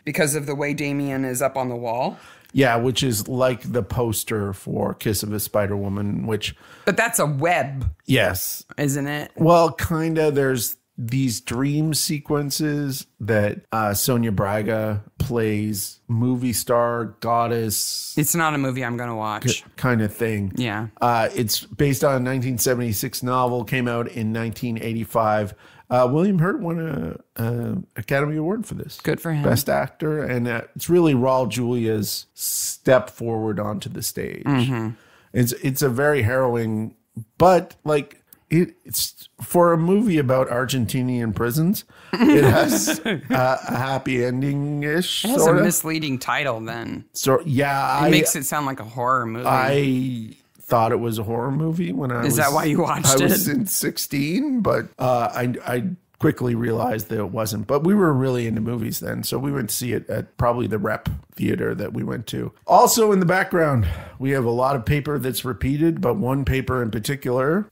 because of the way Damien is up on the wall. Yeah, which is like the poster for Kiss of a Spider Woman, which... But that's a web. Yes. Isn't it? Well, kind of. There's these dream sequences that Sonia Braga plays movie star, goddess. It's not a movie I'm going to watch. Kind of thing. Yeah. It's based on a 1976 novel, came out in 1985. William Hurt won an Academy Award for this. Good for him. Best actor. And it's really Raul Julia's step forward onto the stage. Mm-hmm. It's a very harrowing, but like it's for a movie about Argentinian prisons, it has a happy ending-ish. It has a misleading title then. So yeah. It makes it sound like a horror movie. I thought it was a horror movie when I was... Is that why you watched it? I was in 16, but I quickly realized that it wasn't. But we were really into movies then, so we went to see it at probably the Rep Theater that we went to. Also in the background, we have a lot of paper that's repeated, but one paper in particular,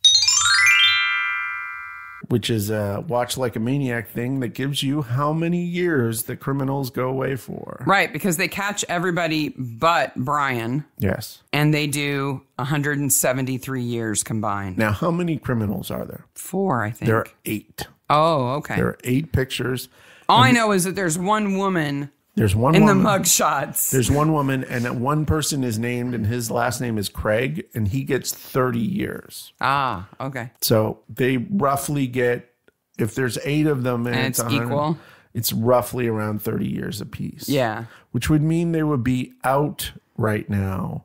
which is a Watch Like a Maniac thing that gives you how many years the criminals go away for. Right, because they catch everybody but Brian. Yes. And they do 173 years combined. Now, how many criminals are there? 4, I think. There are 8. Oh, okay. There are 8 pictures. All I know is that there's one woman There's one in woman. the mug shots. There's one woman, and one person is named, and his last name is Craig, and he gets 30 years. Ah, okay. So they roughly get, if there's 8 of them, and it's equal, it's roughly around 30 years apiece. Yeah. Which would mean they would be out right now,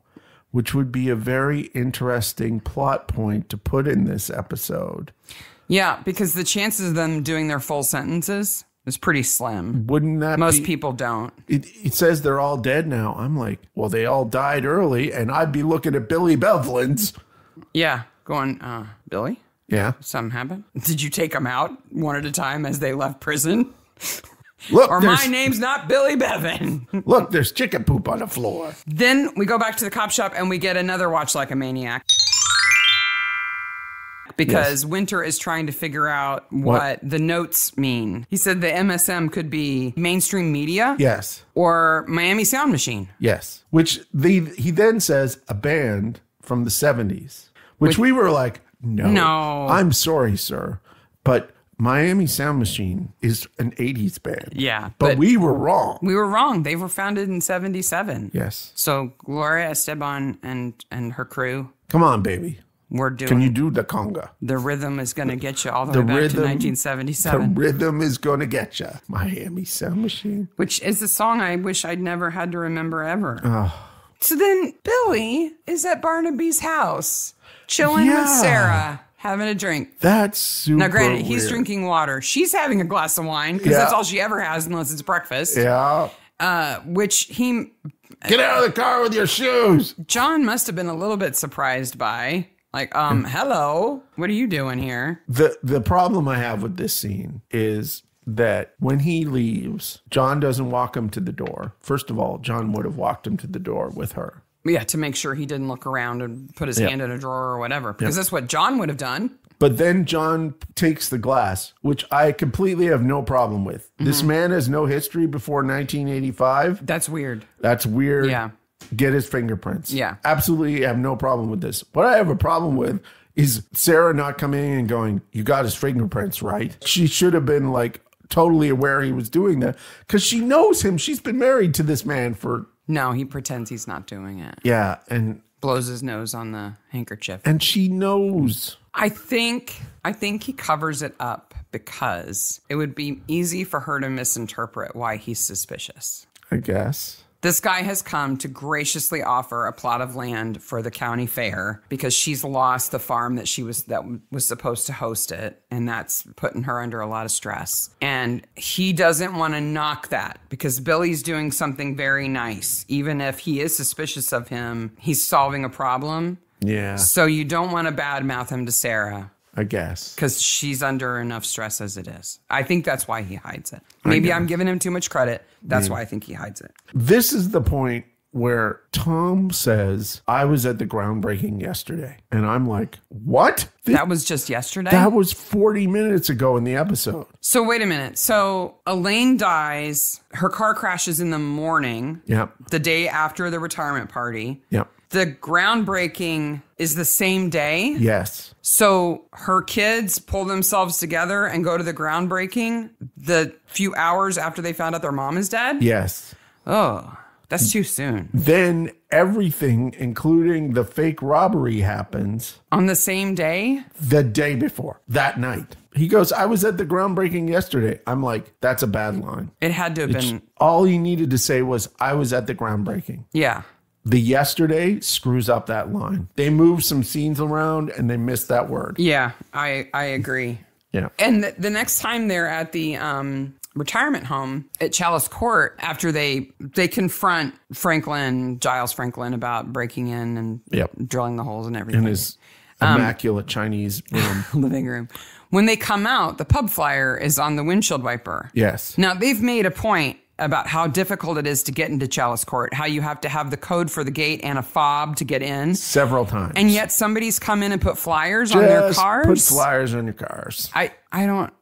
which would be a very interesting plot point to put in this episode. Yeah, because the chances of them doing their full sentences is pretty slim. Wouldn't that Most people don't. It says they're all dead now. I'm like, well, they all died early, and I'd be looking at Billy Bevlin's. Yeah, going, Billy? Yeah. Something happened? Did you take them out one at a time as they left prison? Look, or my name's not Billy Bevan. Look, there's chicken poop on the floor. Then we go back to the cop shop and we get another Watch Like a Maniac. Because Winter is trying to figure out what the notes mean. He said the MSM could be mainstream media. Yes. Or Miami Sound Machine. Yes. Which he then says a band from the 70s. Which we were like, no. I'm sorry, sir. But Miami Sound Machine is an 80s band. Yeah. But we were wrong. We were wrong. They were founded in 77. Yes. So Gloria Esteban and her crew. Come on, baby. We're doing. Can you do the conga? The rhythm is going to get you all the way back to 1977. The rhythm is going to get you. Miami Sound Machine. Which is a song I wish I'd never had to remember ever. Oh. So then Billy is at Barnaby's house, chilling with Sarah, having a drink. That's super Now, granted, weird. he's drinking water. She's having a glass of wine because that's all she ever has unless it's breakfast. Yeah. Which he... Get out of the car with your shoes. John must have been a little bit surprised by... Like, hello, what are you doing here? The problem I have with this scene is that when he leaves, John doesn't walk him to the door. First of all, John would have walked him to the door with her. Yeah, to make sure he didn't look around and put his hand in a drawer or whatever. Because that's what John would have done. But then John takes the glass, which I completely have no problem with. Mm-hmm. This man has no history before 1985. That's weird. That's weird. Yeah. Get his fingerprints. Yeah. Absolutely have no problem with this. What I have a problem with is Sarah not coming in and going, you got his fingerprints, right? She should have been like totally aware he was doing that because she knows him. She's been married to this man for... No, he pretends he's not doing it. Yeah. And blows his nose on the handkerchief. And she knows. I think he covers it up because it would be easy for her to misinterpret why he's suspicious. I guess. This guy has come to graciously offer a plot of land for the county fair because she's lost the farm that was supposed to host it, and that's putting her under a lot of stress. And he doesn't want to knock that because Billy's doing something very nice. Even if he is suspicious of him, he's solving a problem. Yeah. So you don't want to badmouth him to Sarah. I guess. Because she's under enough stress as it is. I think that's why he hides it. Maybe I'm giving him too much credit. That's why I think he hides it. This is the point where Tom says, I was at the groundbreaking yesterday. And I'm like, what? That was just yesterday? That was 40 minutes ago in the episode. So wait a minute. So Elaine dies. Her car crashes in the morning. Yep. The day after the retirement party. Yep. The groundbreaking is the same day? Yes. So her kids pull themselves together and go to the groundbreaking the few hours after they found out their mom is dead? Yes. Oh, that's too soon. Then everything, including the fake robbery, happens. On the same day? The day before, that night. He goes, I was at the groundbreaking yesterday. I'm like, that's a bad line. It had to have been. All he needed to say was, I was at the groundbreaking. Yeah. The yesterday screws up that line. They move some scenes around and they miss that word. Yeah, I agree. Yeah. And the next time they're at the retirement home at Chalice Court, after they confront Giles Franklin, about breaking in and drilling the holes and everything. In his immaculate Chinese room. Living room. When they come out, the pub flyer is on the windshield wiper. Yes. Now, they've made a point about how difficult it is to get into Chalice Court, how you have to have the code for the gate and a fob to get in. Several times. And yet somebody's come in and put flyers on their cars? Put flyers on your cars. I don't...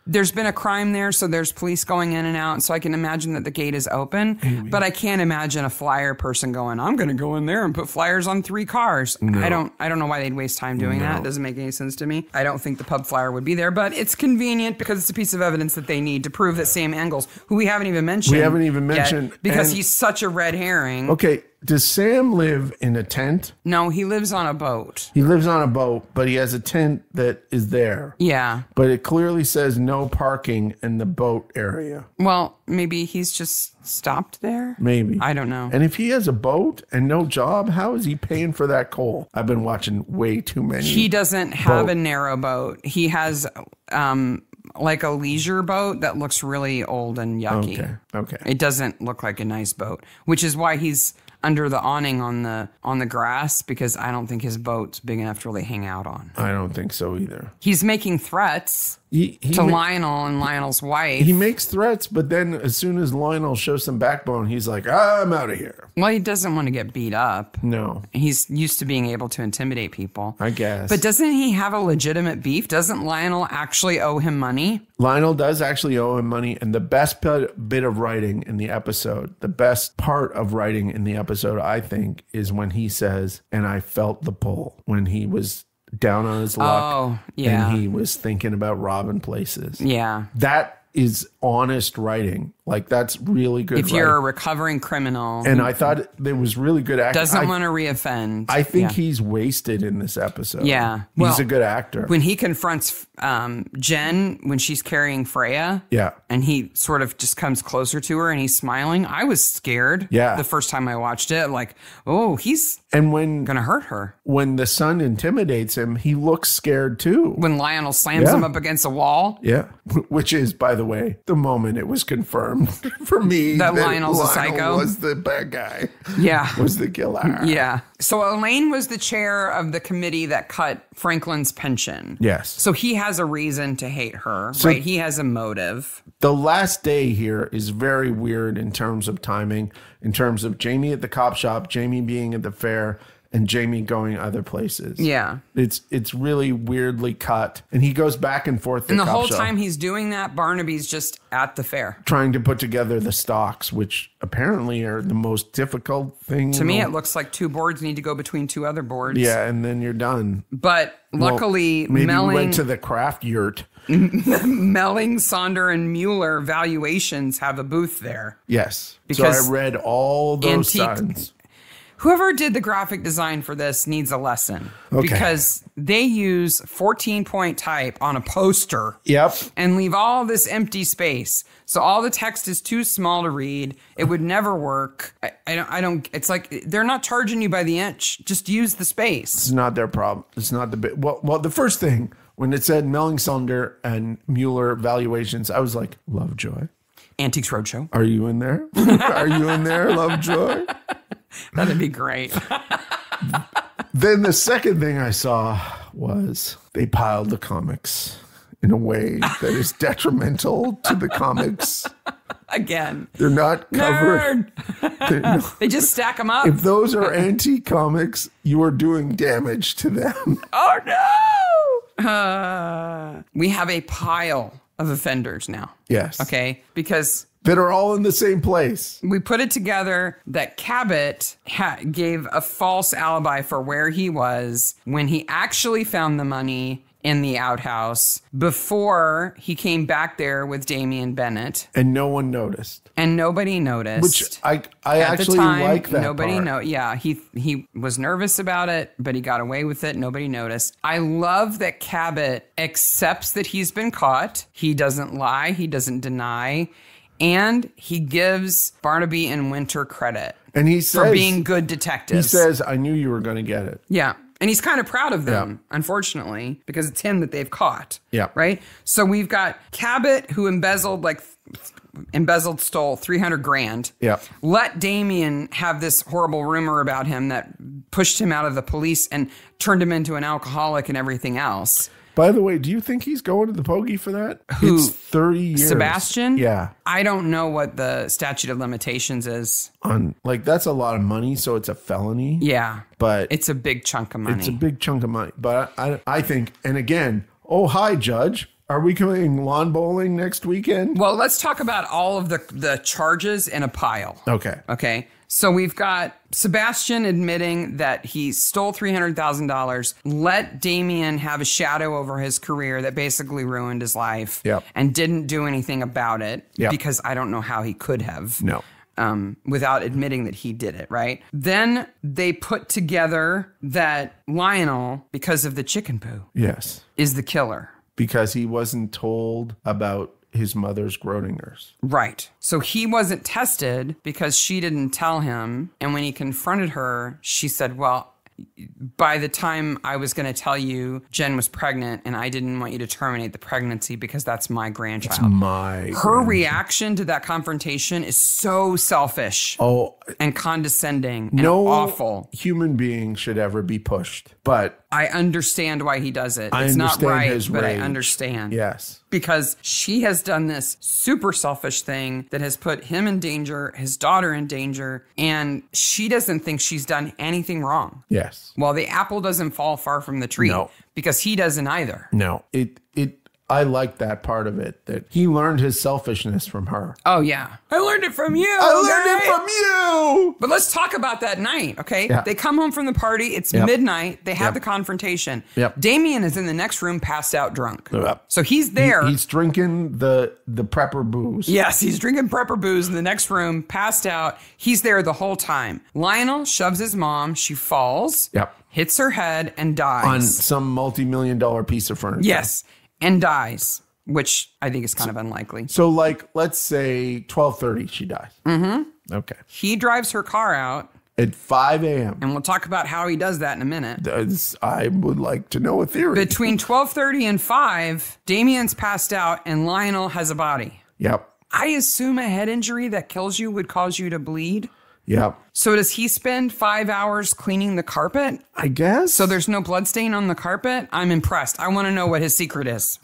there's been a crime there, so there's police going in and out, so I can imagine that the gate is open, but I can't imagine a flyer person going, I'm going to go in there and put flyers on 3 cars. No. I don't know why they'd waste time doing that. It doesn't make any sense to me. I don't think the pub flyer would be there, but it's convenient because it's a piece of evidence that they need to prove that Sam Engels, who we haven't even mentioned yet, because he's such a red herring. Okay. Does Sam live in a tent? No, he lives on a boat. He lives on a boat, but he has a tent that is there. Yeah. But it clearly says no parking in the boat area. Well, maybe he's just stopped there? Maybe. I don't know. And if he has a boat and no job, how is he paying for that coal? I've been watching way too many. He doesn't have a narrow boat. He has like a leisure boat that looks really old and yucky. Okay. It doesn't look like a nice boat, which is why he's under the awning on the grass, because I don't think his boat's big enough to really hang out on. I don't think so either. He's making threats to Lionel and Lionel's wife. He makes threats, but then as soon as Lionel shows some backbone, he's like, I'm out of here. Well, he doesn't want to get beat up. No. He's used to being able to intimidate people. I guess. But doesn't he have a legitimate beef? Doesn't Lionel actually owe him money? Lionel does actually owe him money, and the best bit of writing in the episode, the best part of writing in the episode, I think, is when he says, and I felt the pull, when he was down on his luck. Oh, yeah. And he was thinking about robbing places. Yeah. That is honest writing. Like, that's really good If you're a recovering criminal. And I thought it was really good acting. Doesn't want to reoffend. I think he's wasted in this episode. Yeah. He's a good actor. When he confronts Jen when she's carrying Freya. Yeah. And he sort of just comes closer to her and he's smiling. I was scared. Yeah. The first time I watched it. Like, oh, he's going to hurt her. When the son intimidates him, he looks scared too. When Lionel slams him up against a wall. Yeah. Which is, by the way, the moment it was confirmed for me that Lionel's a psycho. Was the bad guy. Yeah. Was the killer. Yeah. So Elaine was the chair of the committee that cut Franklin's pension. Yes. So he has a reason to hate her, right? He has a motive. The last day here is very weird in terms of timing, in terms of Jamie at the cop shop, Jamie being at the fair, and Jamie going other places. Yeah. It's really weirdly cut. And he goes back and forth. And the whole time he's doing that, Barnaby's just at the fair. Trying to put together the stocks, which apparently are the most difficult thing. To me, it looks like 2 boards need to go between 2 other boards. Yeah, and then you're done. But luckily, maybe we went to the craft yurt. Melling, Sonder, and Mueller Valuations have a booth there. Yes. Because so I read all those signs. Whoever did the graphic design for this needs a lesson. Okay. Because they use 14-point type on a poster. Yep. And leave all this empty space. So all the text is too small to read. It would never work. I don't, it's like, they're not charging you by the inch. Just use the space. It's not their problem. It's not the bit. Well, the first thing, when it said Melling-Cylinder and Mueller valuations, I was like, Lovejoy. Antiques Roadshow. Are you in there? Are you in there, Lovejoy? That'd be great. Then the second thing I saw was they piled the comics in a way that is detrimental to the comics. Again. They're not covered. They just stack them up. If those are antique comics, you are doing damage to them. Oh, no. We have a pile of offenders now. Yes. Okay. Because that are all in the same place. we put it together that Cabot gave a false alibi for where he was when he actually found the money in the outhouse before he came back there with Damian Bennett. And no one noticed. And nobody noticed. Which I actually like that nobody part. Yeah, he was nervous about it, but he got away with it. Nobody noticed. I love that Cabot accepts that he's been caught. He doesn't lie. He doesn't deny. And he gives Barnaby and Winter credit And he says, for being good detectives. He says, I knew you were going to get it. Yeah. And he's kind of proud of them, unfortunately, because it's him that they've caught. Yeah. Right? So we've got Cabot, who stole 300 grand. Yeah. Let Damian have this horrible rumor about him that pushed him out of the police and turned him into an alcoholic and everything else. By the way, do you think he's going to the pokey for that? Who? It's 30 years. Sebastian? Yeah. I don't know what the statute of limitations is. That's a lot of money, so it's a felony. Yeah. But it's a big chunk of money. It's a big chunk of money. But I think, and again, oh, hi, Judge. Are we going lawn bowling next weekend? Well, let's talk about all of the charges in a pile. Okay. Okay. So we've got Sebastian admitting that he stole $300,000, let Damian have a shadow over his career that basically ruined his life, and didn't do anything about it because I don't know how he could have. No. Without admitting that he did it, right? Then they put together that Lionel, because of the chicken poo, is the killer. Because he wasn't told about his mother's Gröedingers. Right. So he wasn't tested because she didn't tell him. And when he confronted her, she said, well, by the time I was going to tell you Jen was pregnant and I didn't want you to terminate the pregnancy because that's my grandchild. Her reaction to that confrontation is so selfish and condescending and awful. Human being should ever be pushed. But I understand why he does it. It's not right, but I understand. Yes. Because she has done this super selfish thing that has put him in danger, his daughter in danger, and she doesn't think she's done anything wrong. Yes. Well, the apple doesn't fall far from the tree. No. Because he doesn't either. No. I like that part of it, that he learned his selfishness from her. Oh, yeah. I learned it from you. But let's talk about that night, okay? Yeah. They come home from the party. It's midnight. They have the confrontation. Damian is in the next room, passed out drunk. So he's there. He's drinking the prepper booze. Yes, he's drinking prepper booze in the next room, passed out. He's there the whole time. Lionel shoves his mom. She falls, hits her head, and dies. On some multi-million-dollar piece of furniture. Yes. And dies, which I think is kind of unlikely. So, let's say 12:30, she dies. Mm-hmm. Okay. He drives her car out. At 5 a.m. And we'll talk about how he does that in a minute. I would like to know a theory. Between 12:30 and 5, Damian's passed out and Lionel has a body. Yep. I assume a head injury that kills you would cause you to bleed. Yep. So does he spend 5 hours cleaning the carpet? I guess. So there's no blood stain on the carpet? I'm impressed. I want to know what his secret is.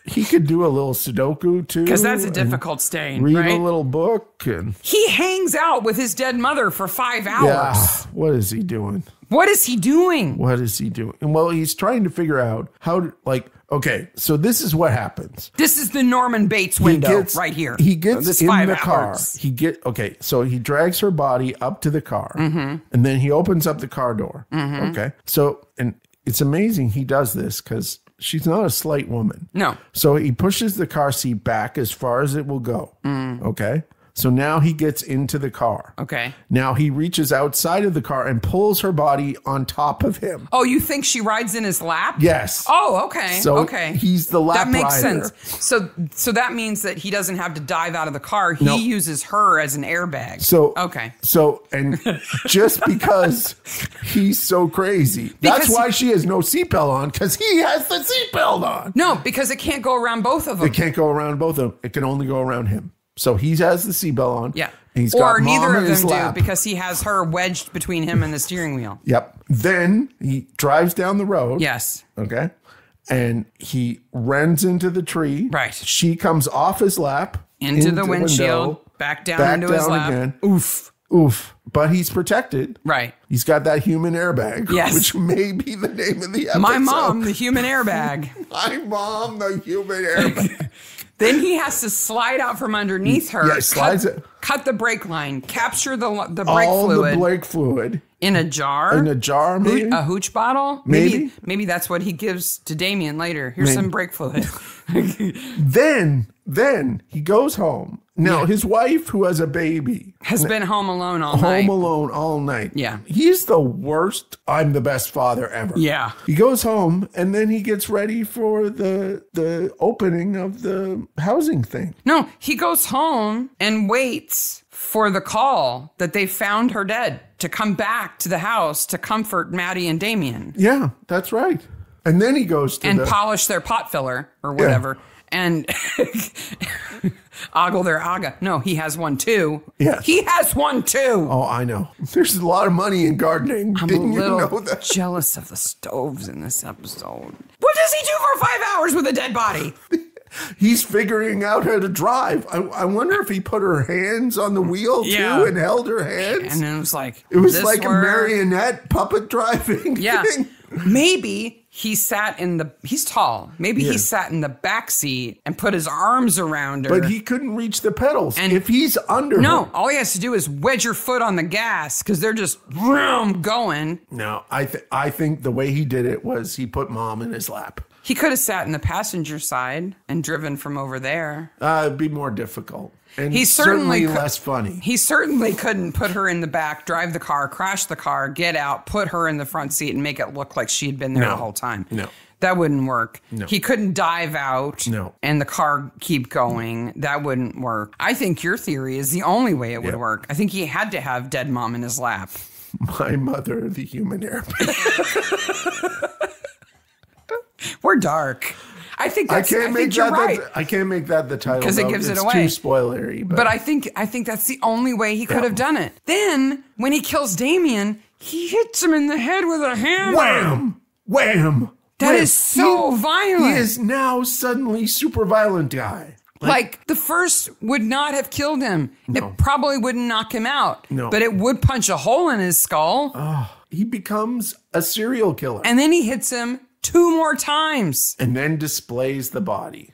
He could do a little Sudoku too. Because that's a difficult stain, read right? a little book. And he hangs out with his dead mother for 5 hours. Yeah. What is he doing? What is he doing? What is he doing? And well, he's trying to figure out how to, okay, so this is what happens. This is the Norman Bates window right here. He gets in the car. So he drags her body up to the car, and then he opens up the car door. Okay. So, and it's amazing he does this because she's not a slight woman. No. So he pushes the car seat back as far as it will go. Okay. So now he gets into the car. Okay. Now he reaches outside of the car and pulls her body on top of him. Oh, you think she rides in his lap? Yes. Oh, okay. So okay. he's the lap That makes rider. sense. So that means that he doesn't have to dive out of the car. He uses her as an airbag. So okay. So and just because he's so crazy, that's why she has no seatbelt on, because he has the seatbelt on. No, because it can't go around both of them. It can't go around both of them. It can only go around him. So he has the seatbelt on. Yeah. He's got or mom neither in of his them do lap. because he has her wedged between him and the steering wheel. Yep. Then he drives down the road. Yes. Okay. And he runs into the tree. Right. She comes off his lap. Into the windshield. Window, back down into his lap. Again. Oof. Oof. But he's protected. Right. He's got that human airbag. Yes. Which may be the name of the episode. My mom, the human airbag. My mom, the human airbag. Then he has to slide out from underneath her. Yeah, slides it. Cut the brake line. Capture the brake All fluid. the brake fluid. In a jar? In a jar, maybe? A hooch bottle? Maybe. Maybe that's what he gives to Damien later. Here's some brake fluid. Then he goes home. Now, his wife, who has a baby, has been home alone all night. Home alone all night. Yeah. He's the worst I'm the best father ever. Yeah. He goes home and then he gets ready for the opening of the housing thing. No, he goes home and waits for the call that they found her dead to come back to the house to comfort Maddie and Damien. Yeah, that's right. And then he goes to polish their pot filler or whatever. Yeah. And ogle their aga. No, he has one too. Yes. He has one too. Oh, I know. There's a lot of money in gardening. I'm Didn't a little you know that? jealous of the stoves in this episode. What does he do for 5 hours with a dead body? He's figuring out how to drive. I wonder if he put her hands on the wheel too and held her hands. And then it was like a marionette puppet driving thing. Maybe he sat in the, he's tall. Maybe he sat in the back seat and put his arms around her. But he couldn't reach the pedals. And if he's under her. All he has to do is wedge your foot on the gas because they're just going. No, I think the way he did it was he put mom in his lap. He could have sat in the passenger side and driven from over there. It'd be more difficult. And he's certainly less funny. He certainly couldn't put her in the back, drive the car, crash the car, get out, put her in the front seat, and make it look like she'd been there the whole time. No. That wouldn't work. No. He couldn't dive out and the car keep going. That wouldn't work. I think your theory is the only way it would work. I think he had to have dead mom in his lap. My mother, the human airbag. We're dark. I think that's. I think you're right. I can't make that the title because it gives it away. It's too spoilery. But I think that's the only way he could have done it. Then when he kills Damien, he hits him in the head with a hammer. Wham! Wham! That is so violent. He is now suddenly super violent guy. Like the first would not have killed him. No. It probably wouldn't knock him out. No. But it would punch a hole in his skull. Oh, he becomes a serial killer. And then he hits him 2 more times. And then displays the body.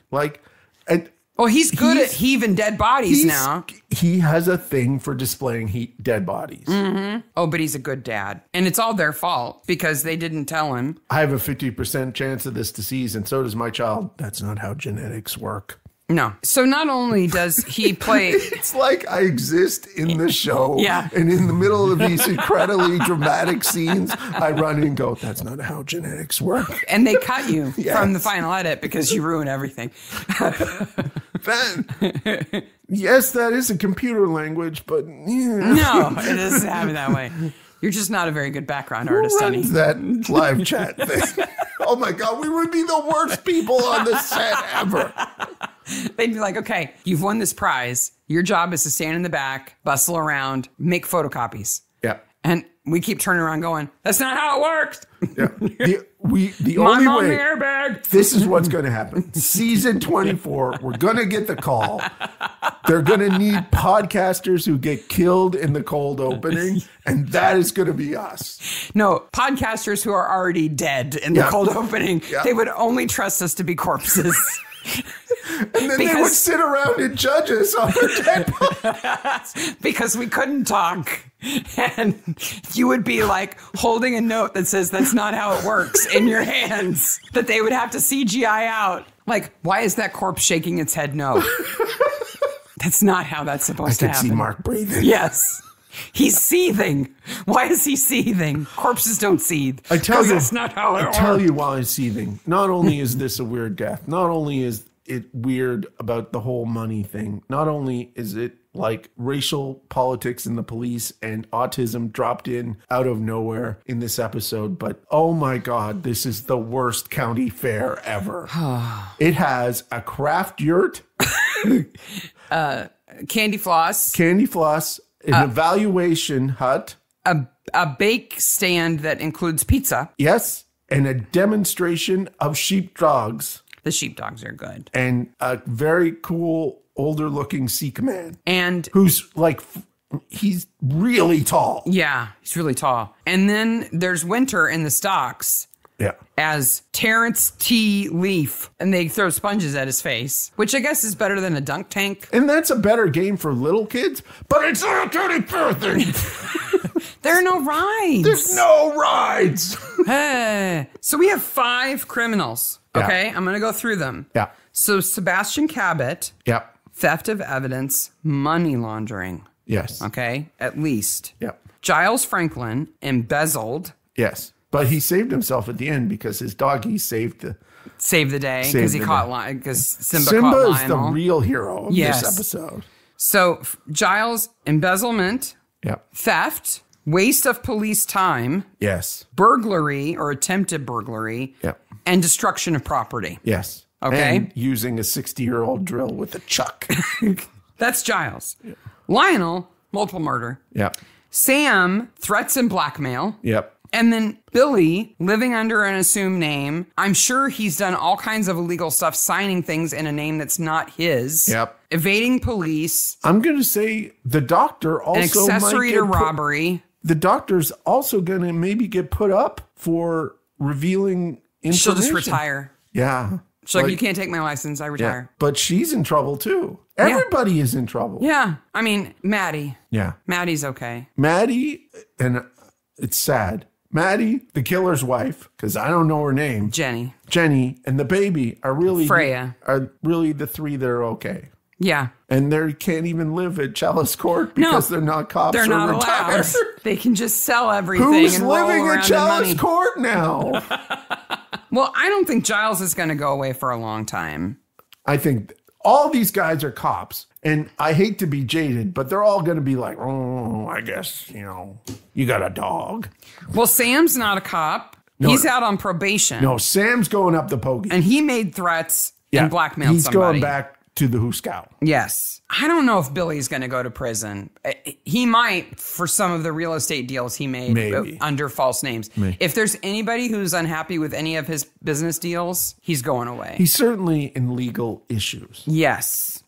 He's good at heaving dead bodies now. He has a thing for displaying dead bodies. Mm-hmm. Oh, but he's a good dad. And it's all their fault because they didn't tell him. I have a 50% chance of this disease, and so does my child. That's not how genetics work. No. So not only does he play... It's like I exist in the show. Yeah. And in the middle of these incredibly dramatic scenes, I run in and go, that's not how genetics work. And they cut you from the final edit because you ruin everything. Yes, that is a computer language, but... No, it doesn't happen that way. You're just not a very good background artist, honey. That live chat thing. Oh my God, we would be the worst people on the set ever. They'd be like, okay, you've won this prize. Your job is to stand in the back, bustle around, make photocopies. Yeah. And we keep turning around going, that's not how it works. Yeah. The My only mom way, the airbag. This is what's going to happen. Season 24, we're going to get the call. They're going to need podcasters who get killed in the cold opening, and that is going to be us. No, podcasters who are already dead in the cold opening. Yeah. They would only trust us to be corpses. And then they would sit around and judge us on the dead bodies. Because we couldn't talk. And you would be like holding a note that says that's not how it works in your hands that they would have to CGI out. Like, why is that corpse shaking its head no? That's not how that's supposed to I could happen. see Mark breathing. Yes. He's seething. Why is he seething? Corpses don't seethe. I tell you, that's not how it works. I tell you why he's seething. Not only is this a weird death, not only is it weird about the whole money thing, not only is it like racial politics in the police and autism dropped in out of nowhere in this episode, but oh my God, this is the worst county fair ever. It has a craft yurt, Candy floss, an evaluation hut, a bake stand that includes pizza. yes, and a demonstration of sheepdogs. The sheepdogs are good. And a very cool older looking Sikh man. And who's like, he's really tall. yeah, he's really tall. And then there's Winter in the stocks. Yeah. As Terrence T. Leaf, and they throw sponges at his face, which I guess is better than a dunk tank. And that's a better game for little kids, but it's not a county fair thing. There are no rides. There's no rides. So we have 5 criminals. Okay, Yeah. I'm going to go through them. Yeah. So Sebastian Cabot, Yeah. theft of evidence, money laundering. Yes. Okay, at least. Yeah. Giles Franklin, embezzled. Yes. But he saved himself at the end because his doggy saved the... Saved the day because he caught because Simba caught Simba is Lionel. the real hero of this episode. So Giles, embezzlement, Yeah. theft, waste of police time, Yes. burglary or attempted burglary, Yeah. and destruction of property. Yes. Okay. And using a 60-year-old drill with a chuck. That's Giles. Yeah. Lionel, multiple murder. Yeah. Sam, threats and blackmail. Yep. And then Billy, living under an assumed name. I'm sure he's done all kinds of illegal stuff, signing things in a name that's not his. Yep. Evading police. I'm going to say the doctor also An accessory to robbery. The doctor's also going to maybe get put up for revealing information. She'll just retire. Yeah. She's like, you can't take my license. I retire. Yeah. But she's in trouble too. Everybody is in trouble. Yeah. I mean, Maddie. Yeah. Maddie's okay. Maddie, and it's sad. Maddie, the killer's wife, because I don't know her name. Jenny, and the baby are really Freya. Are really the 3 that are okay. Yeah. And they can't even live at Chalice Court because they're not cops. They're not retired. allowed. They can just sell everything. Who's and living roll at around Chalice in money. Court now? Well, I don't think Giles is going to go away for a long time. I think all these guys are cops. And I hate to be jaded, but they're all going to be like, oh, I guess, you got a dog. Well, Sam's not a cop. He's out on probation. No, Sam's going up the pokey. And he made threats and blackmailed He's somebody. going back to the Hooskow. Yes. I don't know if Billy's going to go to prison. He might for some of the real estate deals he made under false names. Maybe. If there's anybody who's unhappy with any of his business deals, he's going away. He's certainly in legal issues. Yes.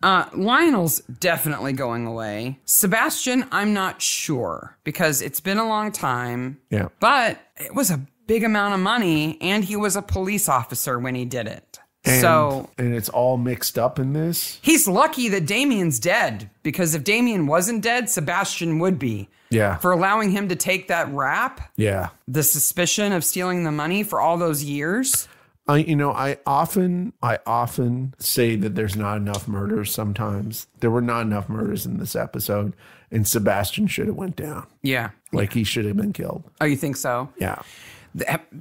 Lionel's definitely going away. Sebastian, I'm not sure because it's been a long time. Yeah. But it was a big amount of money and he was a police officer when he did it. And it's all mixed up in this. He's lucky that Damien's dead because if Damien wasn't dead, Sebastian would be. Yeah. For allowing him to take that rap. Yeah. The suspicion of stealing the money for all those years. I often say that there's not enough murders sometimes. There were not enough murders in this episode, and Sebastian should have went down. Yeah. He should have been killed. Oh, you think so? Yeah.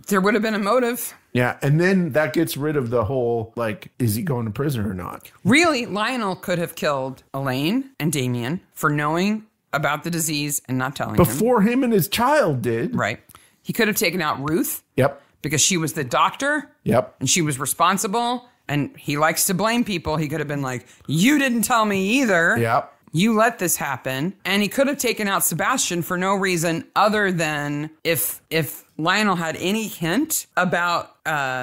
There would have been a motive. Yeah, and then that gets rid of the whole, is he going to prison or not? Really, Lionel could have killed Elaine and Damien for knowing about the disease and not telling him. Before him and his child did. Right. He could have taken out Ruth. Yep. Because she was the doctor. Yep. And she was responsible. And he likes to blame people. He could have been like, you didn't tell me either. Yep. You let this happen. And he could have taken out Sebastian for no reason other than if Lionel had any hint about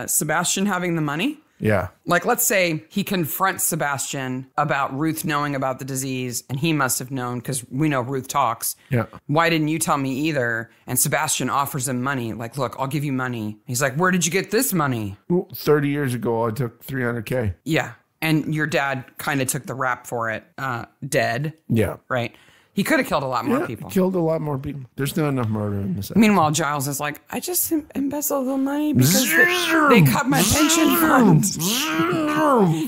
Sebastian having the money. Yeah. Let's say he confronts Sebastian about Ruth knowing about the disease, and he must have known because we know Ruth talks. Yeah. Why didn't you tell me either? And Sebastian offers him money. Look, I'll give you money. He's like, where did you get this money? 30 years ago, I took $300K. Yeah. And your dad kind of took the rap for it. Dead. Yeah. Right. He could have killed a lot more people. Killed a lot more people. There's not enough murder in this episode. Meanwhile, Giles is like, I just embezzled the money because they cut my pension fund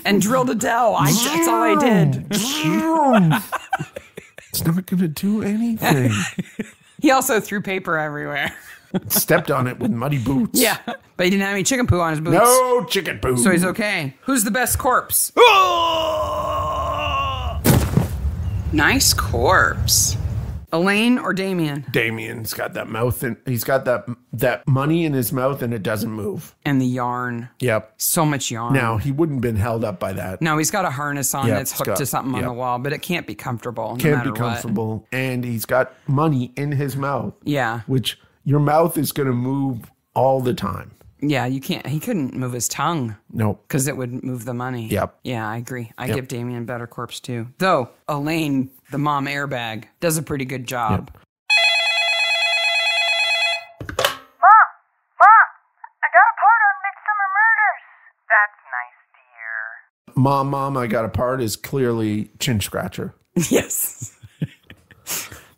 and drilled a dell. That's all I did. It's not going to do anything. He also threw paper everywhere. Stepped on it with muddy boots. Yeah, but he didn't have any chicken poo on his boots. No chicken poo. So he's okay. Who's the best corpse? Nice corpse. Elaine or Damien? Damien's got that mouth, and he's got that money in his mouth, and it doesn't move. And the yarn. Yep. So much yarn. Now, he wouldn't have been held up by that. No, he's got a harness on that's hooked to something on the wall, but it can't be comfortable. Can't be comfortable. And he's got money in his mouth. Yeah. Which your mouth is going to move all the time. Yeah, you can't. He couldn't move his tongue. Nope. Because it would move the money. Yep. Yeah, I agree. I give Damien better corpse too. Though, Elaine, the mom airbag, does a pretty good job. Yep. Mom, I got a part on Midsomer Murders. That's nice, dear. Mom, I got a part is clearly Chin Scratcher. Yes.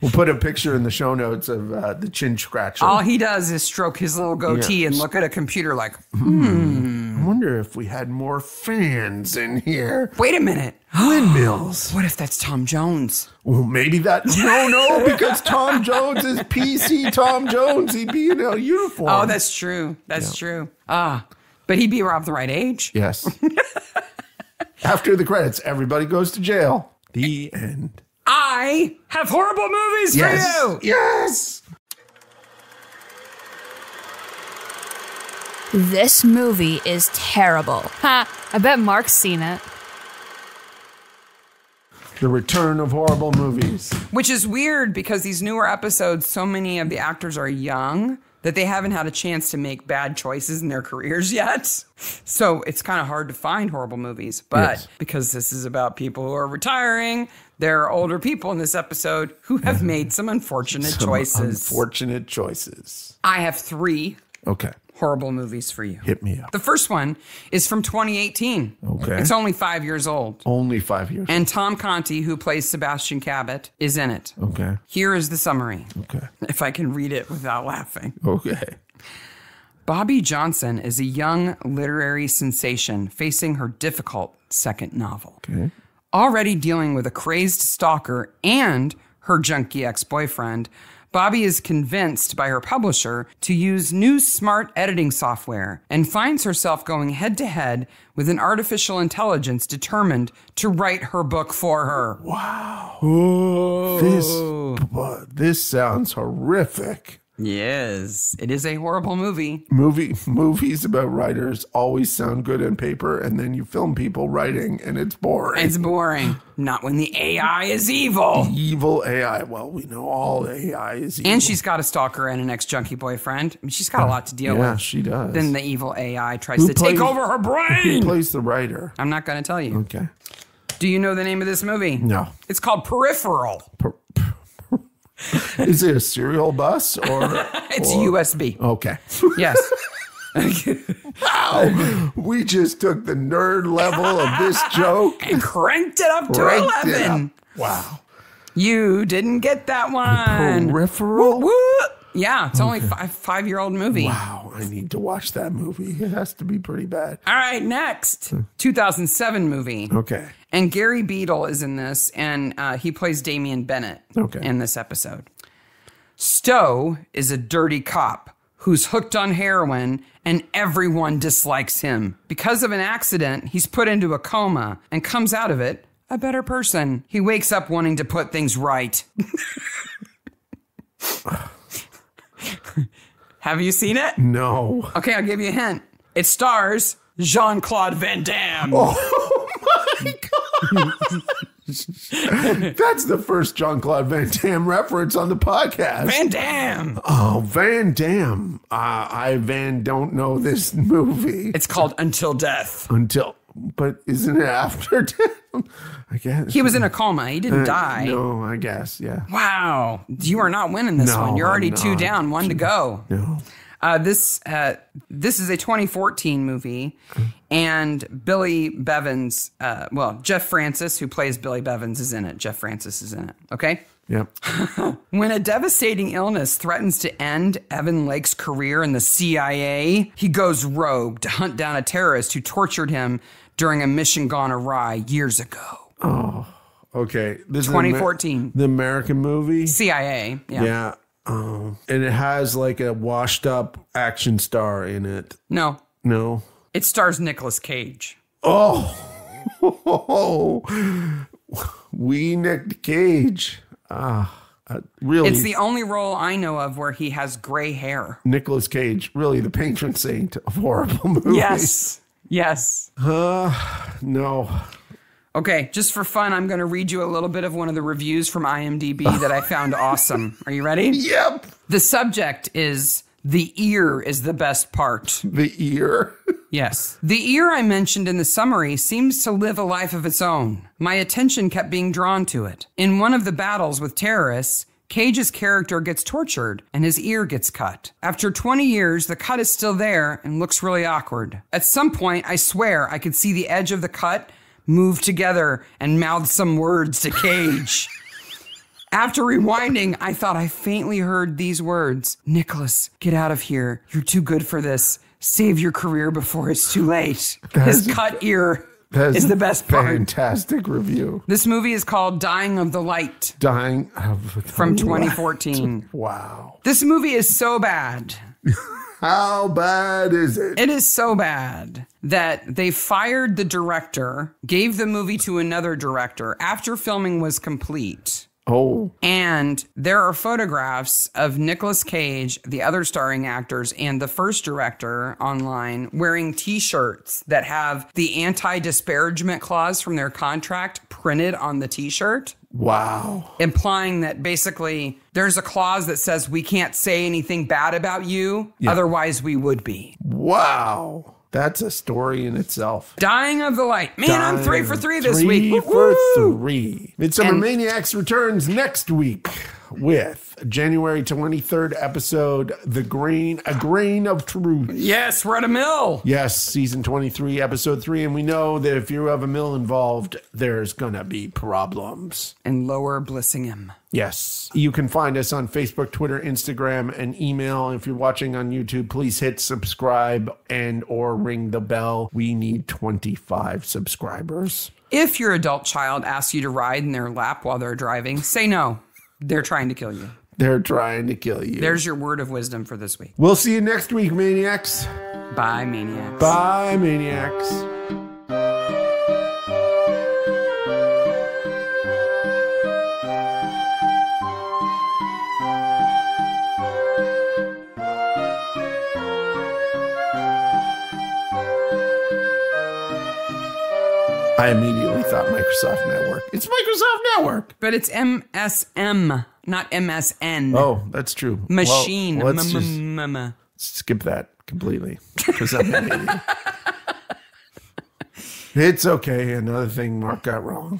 We'll put a picture in the show notes of the Chin Scratcher. All he does is stroke his little goatee and look at a computer like, I wonder if we had more fans in here. Wait a minute. Windmills. What if that's Tom Jones? Well, maybe that. No, because Tom Jones is PC Tom Jones. He'd be in a uniform. Oh, that's true. That's true. But he'd be around the right age. Yes. After the credits, everybody goes to jail. The end. I have horrible movies for you. Yes. This movie is terrible. Ha! I bet Mark's seen it. The return of horrible movies. Which is weird because these newer episodes, so many of the actors are young that they haven't had a chance to make bad choices in their careers yet. So it's kind of hard to find horrible movies. But because this is about people who are retiring, there are older people in this episode who have made some unfortunate choices. Unfortunate choices. I have 3 horrible movies for you. Hit me up. The first one is from 2018. Okay. It's only 5 years old. Only 5 years. And Tom Conti, who plays Sebastian Cabot, is in it. Okay. Here is the summary. Okay. If I can read it without laughing. Okay. Bobby Johnson is a young literary sensation facing her difficult second novel. Okay. Already dealing with a crazed stalker and her junkie ex-boyfriend, Bobby is convinced by her publisher to use new smart editing software and finds herself going head-to-head with an artificial intelligence determined to write her book for her. Wow. Whoa. This sounds horrific. Yes, it is a horrible movie. Movies about writers always sound good on paper, and then you film people writing, and it's boring. It's boring. Not when the AI is evil. Evil AI. Well, we know all AI is evil. And she's got a stalker and an ex-junkie boyfriend. I mean, she's got a lot to deal with. Yeah, she does. Then the evil AI tries to take over her brain. Who plays the writer? I'm not going to tell you. Okay. Do you know the name of this movie? No. It's called Peripheral. Is it a serial bus or? It's USB. Okay. Yes. Wow. We just took the nerd level of this joke and cranked it up to 11. Wow. You didn't get that one. Peripheral? Woo, woo. Yeah, it's only a 5-year-old movie. Wow, I need to watch that movie. It has to be pretty bad. All right, next. 2007 movie. Okay. And Gary Beadle is in this, and he plays Damien Bennett in this episode. Stowe is a dirty cop who's hooked on heroin, and everyone dislikes him. Because of an accident, he's put into a coma and comes out of it a better person. He wakes up wanting to put things right. Have you seen it? No. Okay, I'll give you a hint. It stars Jean-Claude Van Damme. Oh my God. That's the first Jean-Claude Van Damme reference on the podcast. Van Damme. Oh, Van Damme. I don't know this movie. It's called Until Death. But isn't it after death? I guess. He was in a coma. He didn't die. No, I guess, yeah. Wow. You are not winning this one. You're already 2 down, 1 to go. No. This is a 2014 movie, and Billy Bevins, Jeff Francis, who plays Billy Bevins, is in it. Jeff Francis is in it. Okay. Yep. When a devastating illness threatens to end Evan Lake's career in the CIA, he goes rogue to hunt down a terrorist who tortured him during a mission gone awry years ago. Oh, okay. This 2014. is the American movie? CIA. Yeah. And it has like a washed up action star in it. No. No. It stars Nicolas Cage. Oh. We Nick Cage. Really? It's the only role I know of where he has gray hair. Nicolas Cage, really the patron saint of horrible movies. Yes. No. Okay, just for fun, I'm going to read you a little bit of one of the reviews from IMDb that I found awesome. Are you ready? Yep. The subject is, "The ear is the best part." The ear? Yes. "The ear I mentioned in the summary seems to live a life of its own. My attention kept being drawn to it. In one of the battles with terrorists, Cage's character gets tortured and his ear gets cut. After 20 years, the cut is still there and looks really awkward. At some point, I swear I could see the edge of the cut move together and mouth some words to Cage. After rewinding, I thought I faintly heard these words: 'Nicholas, get out of here. You're too good for this. Save your career before it's too late.' His cut ear is the best part." Fantastic review. This movie is called Dying of the Light Dying of the from Light. 2014. Wow. This movie is so bad. How bad is it? It is so bad that they fired the director, gave the movie to another director after filming was complete. Oh. And there are photographs of Nicolas Cage, the other starring actors, and the first director online wearing t-shirts that have the anti-disparagement clause from their contract printed on the t-shirt. Wow. Implying that basically there's a clause that says we can't say anything bad about you, otherwise we would be. Wow. That's a story in itself. Dying of the Light. Man, I'm 3 for 3 this week. 3 for 3. Midsomer Maniacs returns next week with January 23rd episode, A Grain of Truth. Yes, we're at a mill. Yes, season 23, episode 3. And we know that if you have a mill involved, there's going to be problems. And Lower Blissingham. Yes. You can find us on Facebook, Twitter, Instagram, and email. If you're watching on YouTube, please hit subscribe and or ring the bell. We need 25 subscribers. If your adult child asks you to ride in their lap while they're driving, say no. They're trying to kill you. They're trying to kill you. There's your word of wisdom for this week. We'll see you next week, Maniacs. Bye, Maniacs. Bye, Maniacs. I immediately thought Microsoft Network. It's Microsoft Network. But it's MSM, not MSN. Oh, that's true. Machine. Well, let's just skip that completely. Because I'm an idiot. It's okay. Another thing Mark got wrong.